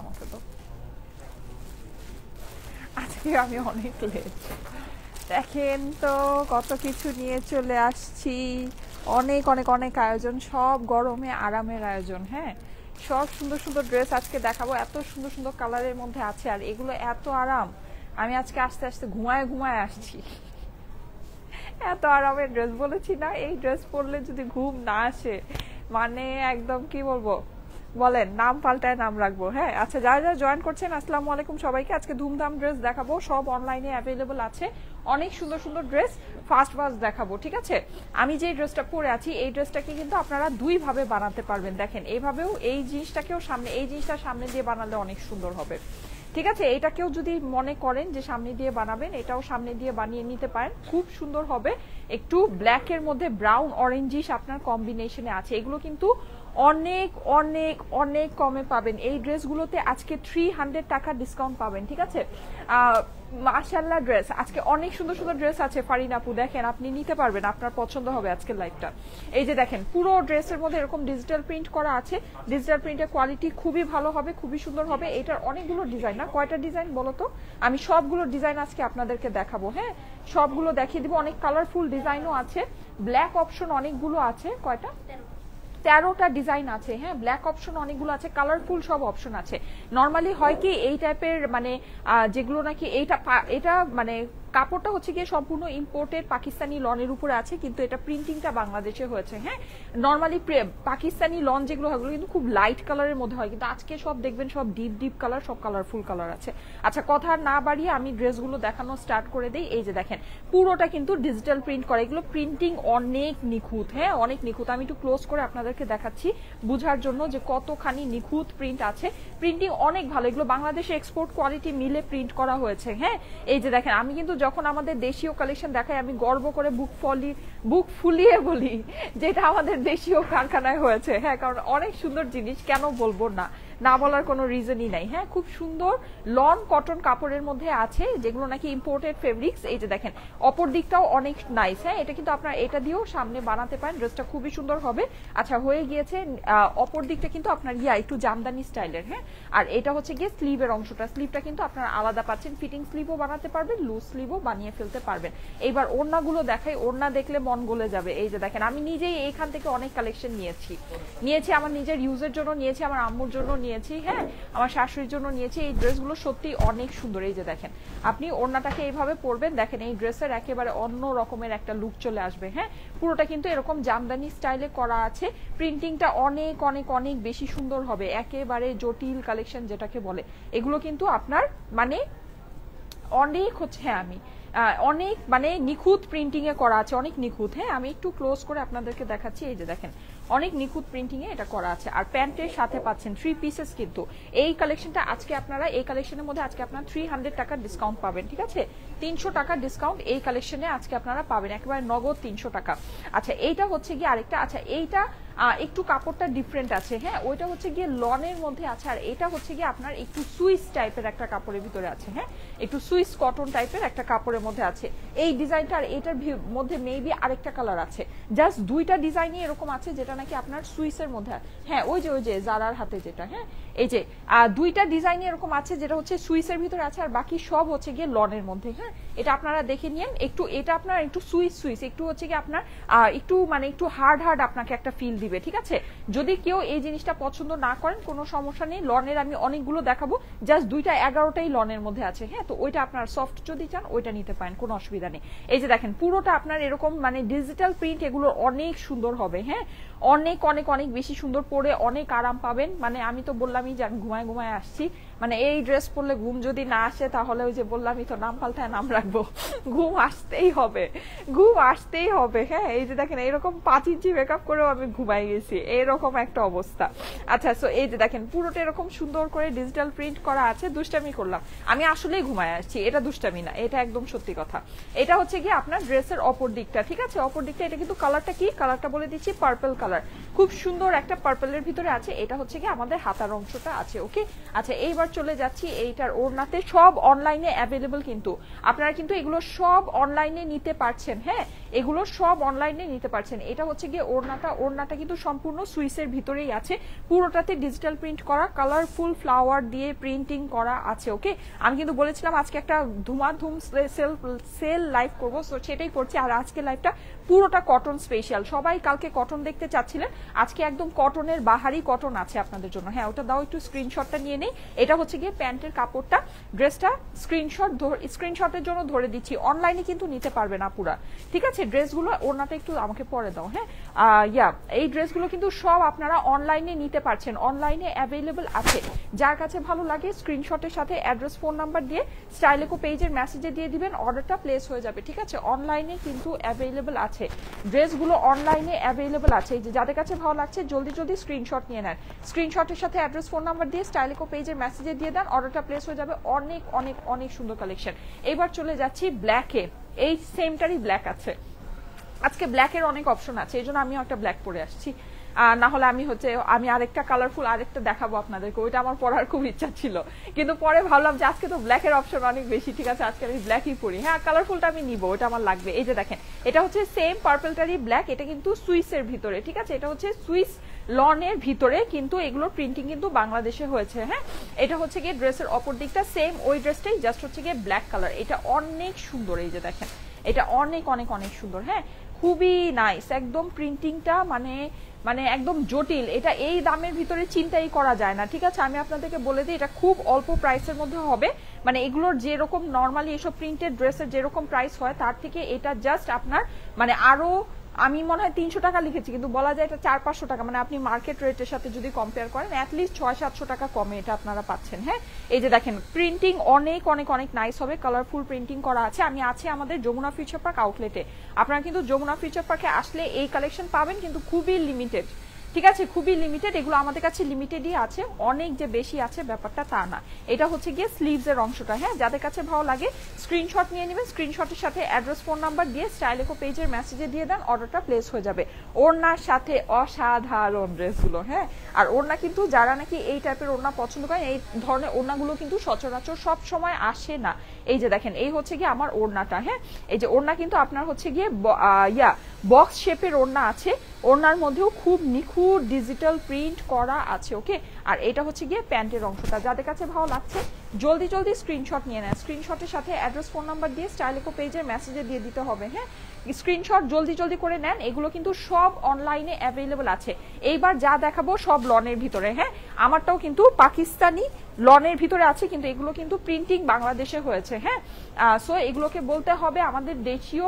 আমাকে তো আজকে আমি অনেক লেট। দেখেন তো কত কিছু নিয়ে চলে আসছি, অনেক অনেক অনেক আয়োজন, সব গরমে আরামের আয়োজন। হ্যাঁ, সব সুন্দর সুন্দর ড্রেস আজকে দেখাবো, এত সুন্দর সুন্দর কালারের মধ্যে আছে, আর এগুলো এত আরাম। আমি আজকে আস্তে আস্তে ঘুমায় ঘুমায় আসছি, এত আরামের ড্রেস। বলেছি না, এই ড্রেস পরলে যদি ঘুম না আসে মানে একদম কি বলবো, বলেন নাম পাল্টায় নাম রাখবো। হ্যাঁ, আচ্ছা, যারা যারা জয়েন করছেন আসসালামু আলাইকুম সবাইকে। আজকে ধুমধাম ড্রেস দেখাবো, সব অনলাইনে অ্যাভেলেবল আছে, অনেক সুন্দর সুন্দর ড্রেস ফার্স্ট ফার্স্ট দেখাবো। ঠিক আছে, আমি যে ড্রেসটা পরে আছি এই ড্রেসটাকে কিন্তু আপনারা দুই ভাবে বানাতে পারবেন। দেখেন এইভাবেও, এই জিনিসটাকেও সামনে, এই জিনিসটা সামনে দিয়ে বানালে অনেক সুন্দর হবে। ঠিক আছে, এটাকেও যদি মনে করেন যে সামনে দিয়ে বানাবেন, এটাও সামনে দিয়ে বানিয়ে নিতে পারেন, খুব সুন্দর হবে। একটু ব্ল্যাকের মধ্যে ব্রাউন অরেঞ্জিশ আপনার কম্বিনেশনে আছে, এগুলো কিন্তু অনেক অনেক অনেক কমে পাবেন। এই ড্রেসগুলোতে আজকে 300 টাকা ডিসকাউন্ট পাবেন। ঠিক আছে, মাশাআল্লাহ ড্রেস আজকে অনেক সুন্দর সুন্দর ড্রেস আছে। ফারিন আপু দেখেন, আপনি নিতে পারবেন, আপনার পছন্দ হবে আজকের লাইভটা। এই যে দেখেন, পুরো ড্রেসের মধ্যে এরকম ডিজিটাল প্রিন্ট করা আছে, ডিজিটাল প্রিন্টের কোয়ালিটি খুবই ভালো হবে, খুবই সুন্দর হবে। এটার অনেকগুলো ডিজাইন, না কয়টা ডিজাইন বলো তো, আমি সবগুলো ডিজাইন আজকে আপনাদেরকে দেখাবো। হ্যাঁ, সবগুলো দেখিয়ে দিব, অনেক কালারফুল ডিজাইনও আছে, ব্ল্যাক অপশন অনেকগুলো আছে, কয়টা 13টা ডিজাইন আছে। হ্যাঁ, ব্ল্যাক অপশন অনেকগুলো আছে, কালারফুল সব অপশন আছে। নর্মালি হয় কি এই টাইপের মানে যেগুলো নাকি এটা মানে কাপড়টা হচ্ছে গিয়ে সম্পূর্ণ ইম্পোর্টেড পাকিস্তানি লনের উপরে আছে, কিন্তু এটা প্রিন্টিংটা বাংলাদেশে হয়েছে। হ্যাঁ, নর্মালি পাকিস্তানি লন যেগুলো হয় কিন্তু খুব লাইট কালারের মধ্যে হয়, কিন্তু আজকে সব দেখবেন সব ডিপ ডিপ কালার, সব কালারফুল কালার আছে। আচ্ছা, কথা না বাড়িয়ে আমি ড্রেসগুলো দেখানো স্টার্ট করে দিই। এই যে দেখেন, পুরোটা কিন্তু ডিজিটাল প্রিন্ট করা, এগুলো প্রিন্টিং অনেক নিখুঁত। হ্যাঁ, অনেক নিখুঁত। আমি একটু ক্লোজ করে আপনাদেরকে দেখাচ্ছি বুঝার জন্য যে কতখানি নিখুঁত প্রিন্ট আছে, প্রিন্টিং অনেক ভালো। এগুলো বাংলাদেশে এক্সপোর্ট কোয়ালিটি মিলে প্রিন্ট করা হয়েছে। হ্যাঁ, এই যে দেখেন, আমি কিন্তু যখন আমাদের দেশীয় কালেকশন দেখাই আমি গর্ব করে বুক ফুলিয়ে বলি যেটা আমাদের দেশীয় কারখানায় হয়েছে। হ্যাঁ, কারণ অনেক সুন্দর জিনিস, কেন বলবো না, না বলার কোনো রিজনই নাই। হ্যাঁ, খুব সুন্দর লন কটন কাপড়ের মধ্যে আছে, যেগুলো নাকি ইম্পোর্টেড ফেব্রিক্স। এই যে দেখেন, অপর দিকটাও অনেক নাইস। হ্যাঁ, এটা কিন্তু আপনার এটা দিয়েও সামনে বানাতে পারেন, ড্রেসটা খুবই সুন্দর হবে। আচ্ছা, হয়ে গিয়েছে। অপর দিকটা কিন্তু আপনার একটু জামদানি স্টাইলের। হ্যাঁ, আর এটা হচ্ছে গিয়ে স্লিভের অংশটা, স্লিভটা কিন্তু আপনার আলাদা পাচ্ছেন, ফিটিং স্লিভও বানাতে পারবেন, লুজ স্লিভও বানিয়ে ফেলতে পারবেন। এইবার ওড়নাগুলো দেখাই, ওড়না দেখলে মন গলে যাবে। এই যে দেখেন, আমি নিজেই এইখান থেকে অনেক কালেকশন নিয়েছি, আমার নিজের ইউজের জন্য নিয়েছি, আমার আম্মুর জন্য নিয়েছি, হ্যাঁ, আমার শাশুড়ির জন্য নিয়েছি। এই ড্রেসগুলো সত্যি অনেক সুন্দর। এই যে দেখেন, আপনি ওড়নাটাকে এইভাবে পরবেন, দেখেন এই ড্রেসের একেবারে অন্য রকমের একটা লুক চলে আসবে। হ্যাঁ, পুরোটা কিন্তু এরকম জামদানি স্টাইলে করা আছে, প্রিন্টিংটা অনেক অনেক অনেক বেশি সুন্দর হবে, একেবারে জটিল কালেকশন যেটাকে বলে। এগুলো কিন্তু আপনার মানে অনেক হচ্ছে, হ্যাঁ আমি অনেক মানে নিখুঁত প্রিন্টিং এ করা আছে, অনেক নিখুঁত। হ্যাঁ, আমি একটু ক্লোজ করে আপনাদেরকে দেখাচ্ছি। এই যে দেখেন, অনেক নিখুঁত প্রিন্টিং এ এটা করা আছে, আর প্যান্টের সাথে পাচ্ছেন 3 পিসেস। কিন্তু এই কালেকশনটা আজকে আপনারা, এই কালেকশনের মধ্যে আজকে আপনারা 300 টাকা ডিসকাউন্ট পাবেন। ঠিক আছে, 300 টাকা ডিসকাউন্ট এই কালেকশনে আজকে আপনারা পাবেন, একেবারে নগদ 300 টাকা। আচ্ছা, এইটা হচ্ছে গিয়ে আরেকটা। আচ্ছা, এইটা একটু কাপড়টা ডিফারেন্ট আছে। হ্যাঁ, ওইটা হচ্ছে গিয়ে লনের মধ্যে আছে, আর এটা হচ্ছে গিয়ে আপনার একটু সুইস টাইপের একটা কাপড়ের ভিতরে আছে। হ্যাঁ, একটু সুইস কটন টাইপের একটা কাপড়ের মধ্যে আছে এই ডিজাইনটা, আর এটার মধ্যে মেবি আরেকটা কালার আছে। জাস্ট দুইটা ডিজাইনই এরকম আছে যেটা নাকি আপনার সুইসের মধ্যে। হ্যাঁ, ওই যে জারার হাতে যেটা, হ্যাঁ, এই যে দুইটা ডিজাইনই এরকম আছে, যেটা হচ্ছে সুইসের ভিতরে আছে, আর বাকি সব হচ্ছে গিয়ে লনের মধ্যে। হ্যাঁ, এটা আপনারা দেখে নিন একটু, এটা আপনার একটু সুইস একটু হচ্ছে গিয়ে আপনার একটু মানে একটু হার্ড আপনাকে একটা ফিল দিবে। ঠিক আছে, যদি কেউ এই জিনিসটা পছন্দ না করেন কোনো সমস্যা নেই, লনের আমি অনেকগুলো দেখাবো, জাস্ট দুইটা 11টাই লনের মধ্যে আছে। হ্যাঁ, তো ওইটা আপনার সফট যদি চান ওইটা নিতে পারেন, কোনো অসুবিধা নেই। এই যে দেখেন, পুরোটা আপনার এরকম মানে ডিজিটাল প্রিন্ট, এগুলো অনেক সুন্দর হবে। হ্যাঁ, অনেক অনেক অনেক বেশি সুন্দর, পরে অনেক আরাম পাবেন। মানে আমি তো বললামই যে আমি ঘুমায় ঘুমায় আসছি, মানে এই ড্রেস পরলে ঘুম যদি না আসে তাহলে ওই যে বললামই তো, নাম পাল্টায় নাম রাখবো, ঘুম আসতেই হবে, ঘুম আসতেই হবে। হ্যাঁ, এই যে দেখেন, এরকম 5 ইঞ্চি মেকআপ করেও আমি ঘুমাই গেছি, এরকম একটা অবস্থা। আচ্ছা, সো এই যে দেখেন, পুরোটা এরকম সুন্দর করে ডিজিটাল প্রিন্ট করা আছে। দুষ্টামি করলাম, আমি আসলেই ঘুমায় আসছি, এটা দুষ্টামি না, এটা একদম সত্যি কথা। এটা হচ্ছে কি আপনার ড্রেসের অপর দিকটা। ঠিক আছে, অপর দিকটা। এটা কিন্তু কালারটা কি, কালারটা বলে দিচ্ছি, পার্পল কালার। খুব সুন্দর একটা পার্পলের ভিতরে আছে, এটা হচ্ছে কি আমাদের হাতার অংশটা আছে। ওকে, আচ্ছা এইবার চলে যাচ্ছি এইটার ওড়নাতে। সব অনলাইনে অ্যাভেলেবল, কিন্তু আপনারা কিন্তু এগুলো সব অনলাইনে নিতে পারছেন। হ্যাঁ, এগুলো সব অনলাইনে নিতে পারছেন। এটা হচ্ছে গিয়ে ওড়নাটা কিন্তু সম্পূর্ণ সুইসের ভিতরেই আছে, পুরোটাতে ডিজিটাল প্রিন্ট করা, কালারফুল ফ্লাওয়ার দিয়ে প্রিন্টিং করা আছে। ওকে, আমি কিন্তু বলেছিলাম আজকে একটা ধুমাধুম সেল লাইভ করবো, সো সেটাই করছি। আর আজকে লাইভটা পুরোটা কটন স্পেশাল। সবাই কালকে কটন দেখতে চাচ্ছিলেন, আজকে একদম কটনের বাহারি কটন আছে আপনাদের জন্য। হ্যাঁ, ওটা দাও, একটু স্ক্রিনশটটা নিয়ে নেই। এটা হচ্ছে গিয়ে প্যান্টের কাপড়টা, ড্রেসটা স্ক্রিনশটের জন্য ধরে দিচ্ছি। অনলাইনে কিন্তু নিতে পারবে না পুরা, ঠিক আছে? ড্রেসগুলো, ওড়নাটা একটু আমাকে পরে দাও। হ্যাঁ, এই ড্রেসগুলো কিন্তু সব আপনারা অনলাইনে নিতে পারছেন, অনলাইনে অ্যাভেলেবল আছে। যার কাছে ভালো লাগে স্ক্রিনশটের সাথে অ্যাড্রেস, ফোন নাম্বার দিয়ে স্টাইলেকো পেজের মেসেজে দিয়ে দিবেন, অর্ডারটা প্লেস হয়ে যাবে। ঠিক আছে, অনলাইনে কিন্তু অ্যাভেলেবল আছে, ড্রেসগুলো অনলাইনে অ্যাভেলেবল আছে। এই যে যাদের কাছে ভালো লাগছে জলদি জলদি স্ক্রিনশট নিয়ে নেন, স্ক্রিনশটের সাথে অ্যাড্রেস, ফোন নাম্বার দিয়ে স্টাইলেকো পেজের মেসেজে দিয়ে দেন, অর্ডারটা প্লেস হয়ে যাবে। অনেক অনেক অনেক সুন্দর কালেকশন। এবার চলে যাচ্ছি ব্ল্যাকে। এই সেমটারই ব্ল্যাক আছে, আজকে ব্ল্যাকের অনেক অপশন আছে, এই জন্য আমিও একটা ব্ল্যাক পরে আসছি। না হলে আমি আরেকটা কালারফুল আরেকটা দেখাবো আপনাদেরকে, ওইটা আমার পরার খুব ইচ্ছা ছিল, কিন্তু পরে ভাবলাম যে আজকে তো ব্ল্যাকের অপশন অনেক বেশি, ঠিক আছে আজকে আমি ব্ল্যাকই পরি। হ্যাঁ, কালারফুলটা আমি নিবো, ওটা আমার লাগবে। এই যে দেখেন, এটা হচ্ছে সেম পার্পলটারই ব্ল্যাক, এটা কিন্তু সুইসের ভিতরে, ঠিক আছে? এটা হচ্ছে সুইস লনের ভিতরে, কিন্তু এগুলোর প্রিন্টিং কিন্তু বাংলাদেশে হয়েছে। হ্যাঁ, এটা হচ্ছে গিয়ে ড্রেসের অপর দিকটা সেম ওই ড্রেসটাই, জাস্ট হচ্ছে গিয়ে ব্ল্যাক কালার। এটা অনেক সুন্দর, এই যে দেখেন, এটা অনেক অনেক অনেক সুন্দর। হ্যাঁ, খুবই নাইস, একদম প্রিন্টিংটা মানে একদম জটিল, এটা এই দামের ভিতরে চিন্তাই করা যায় না। ঠিক আছে, আমি আপনাদেরকে বলে দিই, এটা খুব অল্প প্রাইসের মধ্যে হবে। মানে এগুলোর যেরকম নর্মালি এসব প্রিন্টেড ড্রেসের যেরকম প্রাইস হয়, তার থেকে এটা জাস্ট আপনার মানে আরো, আমি মনে হয় 300 টাকা লিখেছি, কিন্তু বলা যায় এটা 400-500 টাকা। মানে আপনি মার্কেট রেটের সাথে যদি কম্পেয়ার করেন, অ্যাটলিস্ট 600-700 টাকা কমে এটা আপনারা পাচ্ছেন। হ্যাঁ, এই যে দেখেন, প্রিন্টিং অনেক অনেক অনেক নাইস হবে, কালারফুল প্রিন্টিং করা আছে। আমি আছি আমাদের যমুনা ফিউচার পার্ক আউটলেটে, আপনারা কিন্তু যমুনা ফিউচার পার্কে আসলে এই কালেকশন পাবেন, কিন্তু খুবই লিমিটেড। ঠিক আছে, খুবই লিমিটেড, এগুলো আমাদের কাছে লিমিটেডই আছে, অনেক যে বেশি আছে ব্যাপারটা তা না। এটা হচ্ছে গিয়ে স্লিভস এর অংশটা। হ্যাঁ, যাদের কাছে ভালো লাগে স্ক্রিনশট নিয়ে নেবেন, স্ক্রিনশটের সাথে অ্যাড্রেস, ফোন নাম্বার দিয়ে স্টাইলেকো পেজের মেসেজে দিয়ে দেন, অর্ডারটা প্লেস হয়ে যাবে। ওড়নার সাথে অসাধারণ ড্রেসগুলো। হ্যাঁ, আর ওড়না কিন্তু যারা নাকি এই টাইপের ওড়না পছন্দ করেন, এই ধরনের ওড়নাগুলো কিন্তু সচরাচর সব সময় আসে না। এই যে দেখেন, এই হচ্ছে গিয়ে আমার ওড়নাটা। হ্যাঁ, এই যে ওড়না কিন্তু আপনার হচ্ছে গিয়ে বক্স শেপের ওড়না আছে, ওড়নার মধ্যেও খুব নিখুঁত ডিজিটাল প্রিন্ট করা আছে। ওকে, আর এটা হচ্ছে গিয়ে প্যান্টের অংশটা। যাদের কাছে ভালো লাগছে জলদি জলদি স্ক্রিনশট নিয়ে নেন, স্ক্রিনশটের সাথে অ্যাড্রেস, ফোন নাম্বার দিয়ে স্টাইলেকো পেজের মেসেজে দিয়ে দিতে হবে। হ্যাঁ, স্ক্রিনশট জলদি জলদি করে নেন, এগুলো কিন্তু সব অনলাইনে অ্যাভেলেবল আছে। এইবার যা দেখাবো সব লনের ভিতরে। হ্যাঁ, আমারটাও কিন্তু পাকিস্তানি লনের ভিতরে আছে, কিন্তু এগুলো কিন্তু প্রিন্টিং বাংলাদেশে হয়েছে। হ্যাঁ, সো এগুলোকে বলতে হবে আমাদের দেশীয়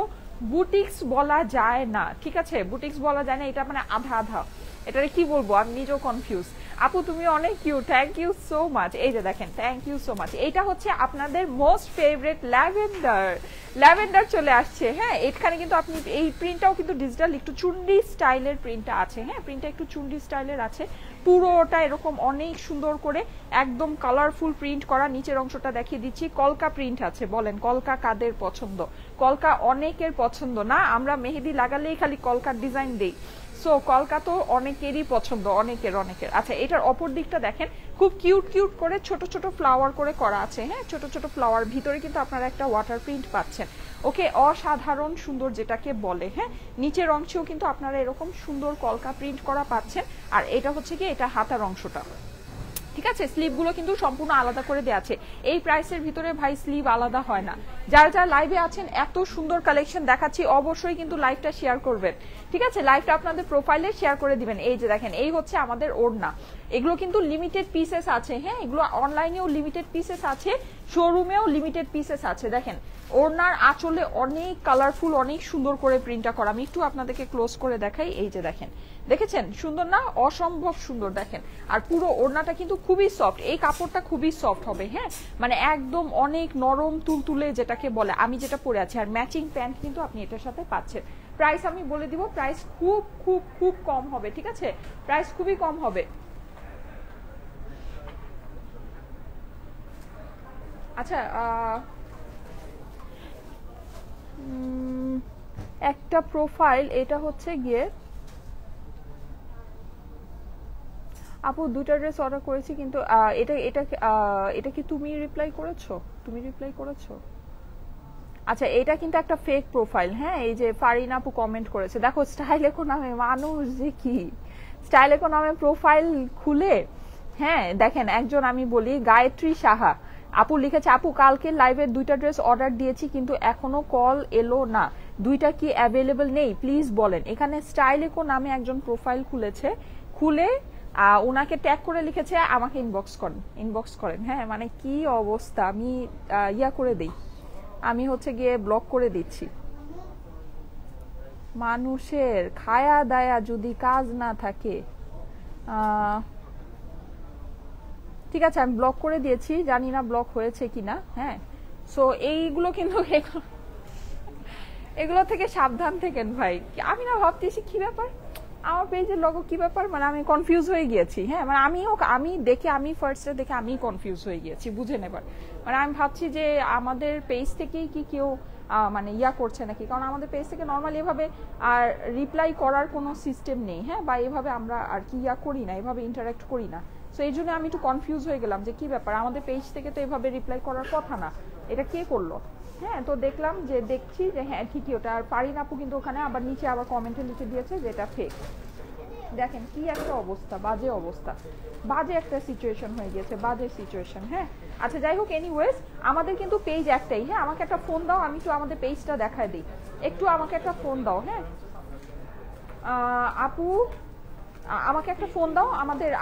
বুটিক্স বলা যায় না। ঠিক আছে, বুটিক্স বলা যায় না, এটা মানে আধা আধা, এটারে কি বলবো আমি নিজেও কনফিউজ। আপু তুমি অনেক cute, thank you so much. এই যে দেখেন, থ্যাংক ইউ সো মাচ। এটা হচ্ছে আপনাদের মোস্ট ফেভারিট ল্যাভেন্ডার চলে আসছে। হ্যাঁ, এখানে কিন্তু আপনি এই প্রিন্টটাও কিন্তু ডিজিটাল, একটু চুন্ডি স্টাইলের প্রিন্টটা আছে। হ্যাঁ, প্রিন্টটা একটু চুন্ডি স্টাইলের আছে, পুরোটা এরকম অনেক সুন্দর করে একদম কালারফুল প্রিন্ট করা। নিচের অংশটা দেখিয়ে দিচ্ছি, কলকা প্রিন্ট আছে। বলেন কলকা কাদের পছন্দ? কলকা অনেকের পছন্দ না, আমরা মেহেদি লাগালেই খালি কলকার ডিজাইন দেই, সো কলকা তো অনেকেরই পছন্দ, অনেকের। আচ্ছা, এটার অপর দিকটা দেখেন, খুব কিউট কিউট করে ছোট ছোট ফ্লাওয়ার করে করা আছে। হ্যাঁ, ছোট ছোট ফ্লাওয়ার, ভিতরে কিন্তু আপনারা একটা ওয়াটার প্রিন্ট পাচ্ছেন। ওকে, অসাধারণ সুন্দর যেটাকে বলে। হ্যাঁ, নিচের অংশেও কিন্তু আপনারা এরকম সুন্দর কলকা প্রিন্ট করা পাচ্ছেন। আর এটা হচ্ছে কি, এটা হাতার অংশটা। ঠিক আছে, স্লিভগুলো কিন্তু সম্পূর্ণ আলাদা করে দেওয়া আছে। এই প্রাইসের ভিতরে ভাই স্লিভ আলাদা হয় না। যারা যারা লাইভে আছেন, এত সুন্দর কালেকশন দেখাচ্ছি, অবশ্যই কিন্তু লাইভটা শেয়ার করবেন। ঠিক আছে, লাইভটা আপনাদের প্রোফাইলে শেয়ার করে দিবেন। এই যে দেখেন, এই হচ্ছে আমাদের ওড়না, এগুলো কিন্তু লিমিটেড পিসেস আছে। হ্যাঁ, এগুলো অনলাইনেও লিমিটেড পিসেস আছে, শোরুমেও লিমিটেড পিসেস আছে। দেখেন, ওড়নার আঁচলে অনেক কালারফুল, অনেক সুন্দর করে প্রিন্টটা করা। আমি একটু আপনাদেরকে ক্লোজ করে দেখাই। এই যে দেখেন, দেখেছেন সুন্দর না? অসম্ভব সুন্দর। দেখেন, আর পুরো ওড়নাটা কিন্তু খুবই সফট, এই কাপড়টা খুবই সফট হবে। হ্যাঁ, মানে একদম অনেক নরম তুলতুলে যেটাকে বলে, আমি যেটা পরে আছি। আর ম্যাচিং প্যান্ট কিন্তু আপনি এটার সাথে পাচ্ছেন। প্রাইস আমি বলে দিব, প্রাইস খুব খুব খুব কম হবে। ঠিক আছে, প্রাইস খুবই কম হবে। আচ্ছা, একটা প্রোফাইল, এটা হচ্ছে গিয়ে আপু দুইটা ড্রেস অর্ডার করেছি কিন্তু এটা এটা এটা কি তুমি রিপ্লাই করেছো? তুমি রিপ্লাই করেছো? আচ্ছা এটা কিন্তু একটা ফেক প্রোফাইল। হ্যাঁ এই যে ফারিন আপু কমেন্ট করেছে, দেখো স্টাইল ইকো নামে মানুষ যে কি স্টাইল ইকো নামে প্রোফাইল খুলে। হ্যাঁ দেখেন একজন আমি বলি গায়ত্রী সাহা আপু লিখেছে, আপু কালকে লাইভে দুইটা ড্রেস অর্ডার দিয়েছি কিন্তু এখনো কল এলো না, দুইটা কি অ্যাভেলেবল নেই প্লিজ বলেন। এখানে স্টাইল ইকো নামে একজন প্রোফাইল খুলেছে, খুলে ওনাকে ট্যাগ করে লিখেছে আমাকে ইনবক্স করেন। হ্যাঁ মানে কি অবস্থা, আমি ইয়া করে দেই, আমি হচ্ছে গিয়ে ব্লক করে দিচ্ছি। মানুষের খায়া দায়া যদি কাজ না থাকে, ঠিক আছে আমি ব্লক করে দিয়েছি, জানি না ব্লক হয়েছে কিনা। হ্যাঁ সো এইগুলো কিন্তু এগুলো থেকে সাবধান থাকেন ভাই। আমি না ভাবতেছি কি ব্যাপার আমার পেজের লোগো কি ব্যাপার, মানে আমি কনফিউজ হয়ে গিয়েছি। হ্যাঁ মানে আমি ফার্স্টে দেখে আমি কনফিউজ হয়ে গিয়েছি, বুঝে নেবার। মানে আমি ভাবছি যে আমাদের পেজ থেকেই কি কেউ মানে ইয়া করছে নাকি, কারণ আমাদের পেজ থেকে নর্মালি এভাবে আর রিপ্লাই করার কোনো সিস্টেম নেই। হ্যাঁ বা এভাবে আমরা আর কি ইয়া করি না, এভাবে ইন্টারাক্ট করি না। সো এই জন্য আমি একটু কনফিউজ হয়ে গেলাম যে কি ব্যাপার, আমাদের পেজ থেকে তো এভাবে রিপ্লাই করার কথা না, এটা কে করলো। হ্যাঁ তো দেখলাম যে দেখছি যে হ্যাঁ ঠিকই ওটা। আর পারিন আপু কিন্তু ওখানে আবার নিচে আবার কমেন্টে লিখে দিয়েছে যে এটা ফেক। দেখেন কি একটা অবস্থা, বাজে অবস্থা, বাজে একটা সিচুয়েশন হয়ে গেছে, বাজে সিচুয়েশন। হ্যাঁ আচ্ছা যাই হোক, এনিওয়েজ আমাদের কিন্তু পেজ একটাই। হ্যাঁ আমাকে একটা ফোন দাও, আমি একটু আমাদের পেজটা দেখায় দিই, একটু আমাকে একটা ফোন দাও। হ্যাঁ আপু আমাকে একটা ফোন দাও,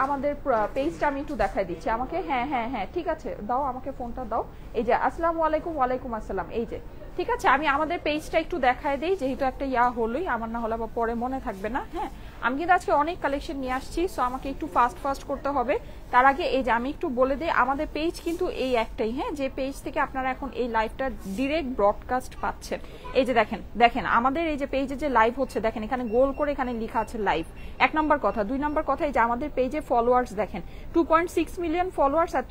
আমাদের পেজটা আমি একটু দেখাই দিচ্ছি আমাকে। হ্যাঁ হ্যাঁ হ্যাঁ ঠিক আছে দাও, আমাকে ফোনটা দাও। এই যে আসসালামু আলাইকুম। ওয়ালাইকুম আসসালাম। এই যে ঠিক আছে আমি আমাদের পেজটা একটু দেখায় দিই, যেহেতু একটা ইয়া হলোই, আমার না হলে আবার পরে মনে থাকবে না। হ্যাঁ আমি কিন্তু আজকে অনেক কালেকশন নিয়ে আসছি, সো আমাকে একটু ফাস্ট করতে হবে। তার আগে এই যে আমি একটু বলে দিই, আমাদের পেজ কিন্তু এই একটাই। হ্যাঁ যে পেজ থেকে আপনারা এখন এই লাইভটা ডিরেক্ট ব্রডকাস্ট পাচ্ছেন। এই যে দেখেন আমাদের এই যে পেজে যে লাইভ হচ্ছে, দেখেন এখানে গোল করে এখানে লেখা আছে লাইভ, এক নম্বর কথা। দুই নম্বর কথা এই যে আমাদের পেজে ফলোয়ার্স দেখেন 2.6 মিলিয়ন ফলোয়ার্স আর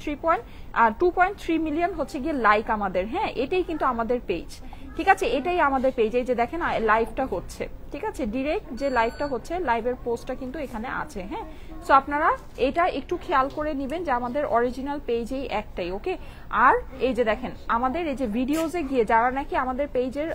2.3 মিলিয়ন হচ্ছে গিয়ে লাইক আমাদের। হ্যাঁ এটাই কিন্তু আমাদের পেজ, ঠিক আছে এটাই আমাদের পেজ। এই যে দেখেন লাইভটা হচ্ছে, ঠিক আছে ডিরেক্ট যে লাইভটা হচ্ছে, লাইভের পোস্টটা কিন্তু এখানে আছে। হ্যাঁ সো আপনারা এটা একটু খেয়াল করে নেবেন যে আমাদের অরিজিনাল পেজেই একটাই। ওকে আর এই যে দেখেন আমাদের এই যে ভিডিওসে গিয়ে যারা নাকি আমাদের পেজের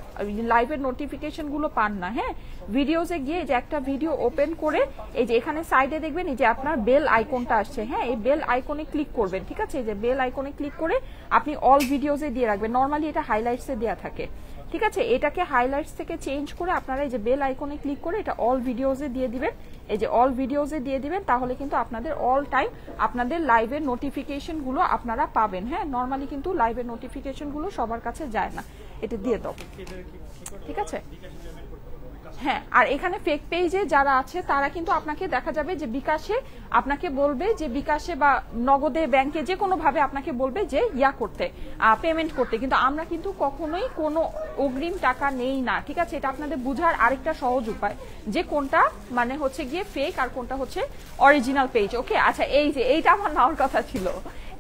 লাইভের নোটিফিকেশন গুলো পান না, হ্যাঁ ভিডিওসে গিয়ে যে একটা ভিডিও ওপেন করে এই যে এখানে সাইডে দেখবেন এই যে আপনার বেল আইকনটা আসছে। হ্যাঁ এই বেল আইকনে ক্লিক করবেন, ঠিক আছে এই যে বেল আইকনে ক্লিক করে আপনি অল ভিডিওসে দিয়ে রাখবেন। নর্মালি এটা হাইলাইটসে দেওয়া থাকে, ঠিক আছে এটাকে হাইলাইটস থেকে চেঞ্জ করে আপনারা এই যে বেল আইকনে ক্লিক করে এটা অল ভিডিওসে দিয়ে দিবেন। এই যে অল ভিডিওসে দিয়ে দিবেন, তাহলে কিন্তু আপনাদের অল টাইম আপনাদের লাইভের নোটিফিকেশন গুলো আপনারা পাবেন। হ্যাঁ নর্মালি কিন্তু লাইভের নোটিফিকেশন গুলো সবার কাছে যায় না, এটা দিয়ে দাও, ঠিক আছে। হ্যাঁ আর এখানে ফেক পেজে যারা আছে তারা কিন্তু আপনাকে দেখা যাবে যে বিকাশে আপনাকে বলবে যে বিকাশে বা নগদে ব্যাংকে যে কোনো ভাবে আপনাকে বলবে যে ইয়া করতে পেমেন্ট করতে, কিন্তু আমরা কিন্তু কখনোই কোনো অগ্রিম টাকা নেই না, ঠিক আছে। এটা আপনাদের বুঝার আরেকটা সহজ উপায় যে কোনটা মানে হচ্ছে গিয়ে ফেক আর কোনটা হচ্ছে অরিজিনাল পেজ। ওকে আচ্ছা এই যে এইটা আমার নেওয়ার কথা ছিল,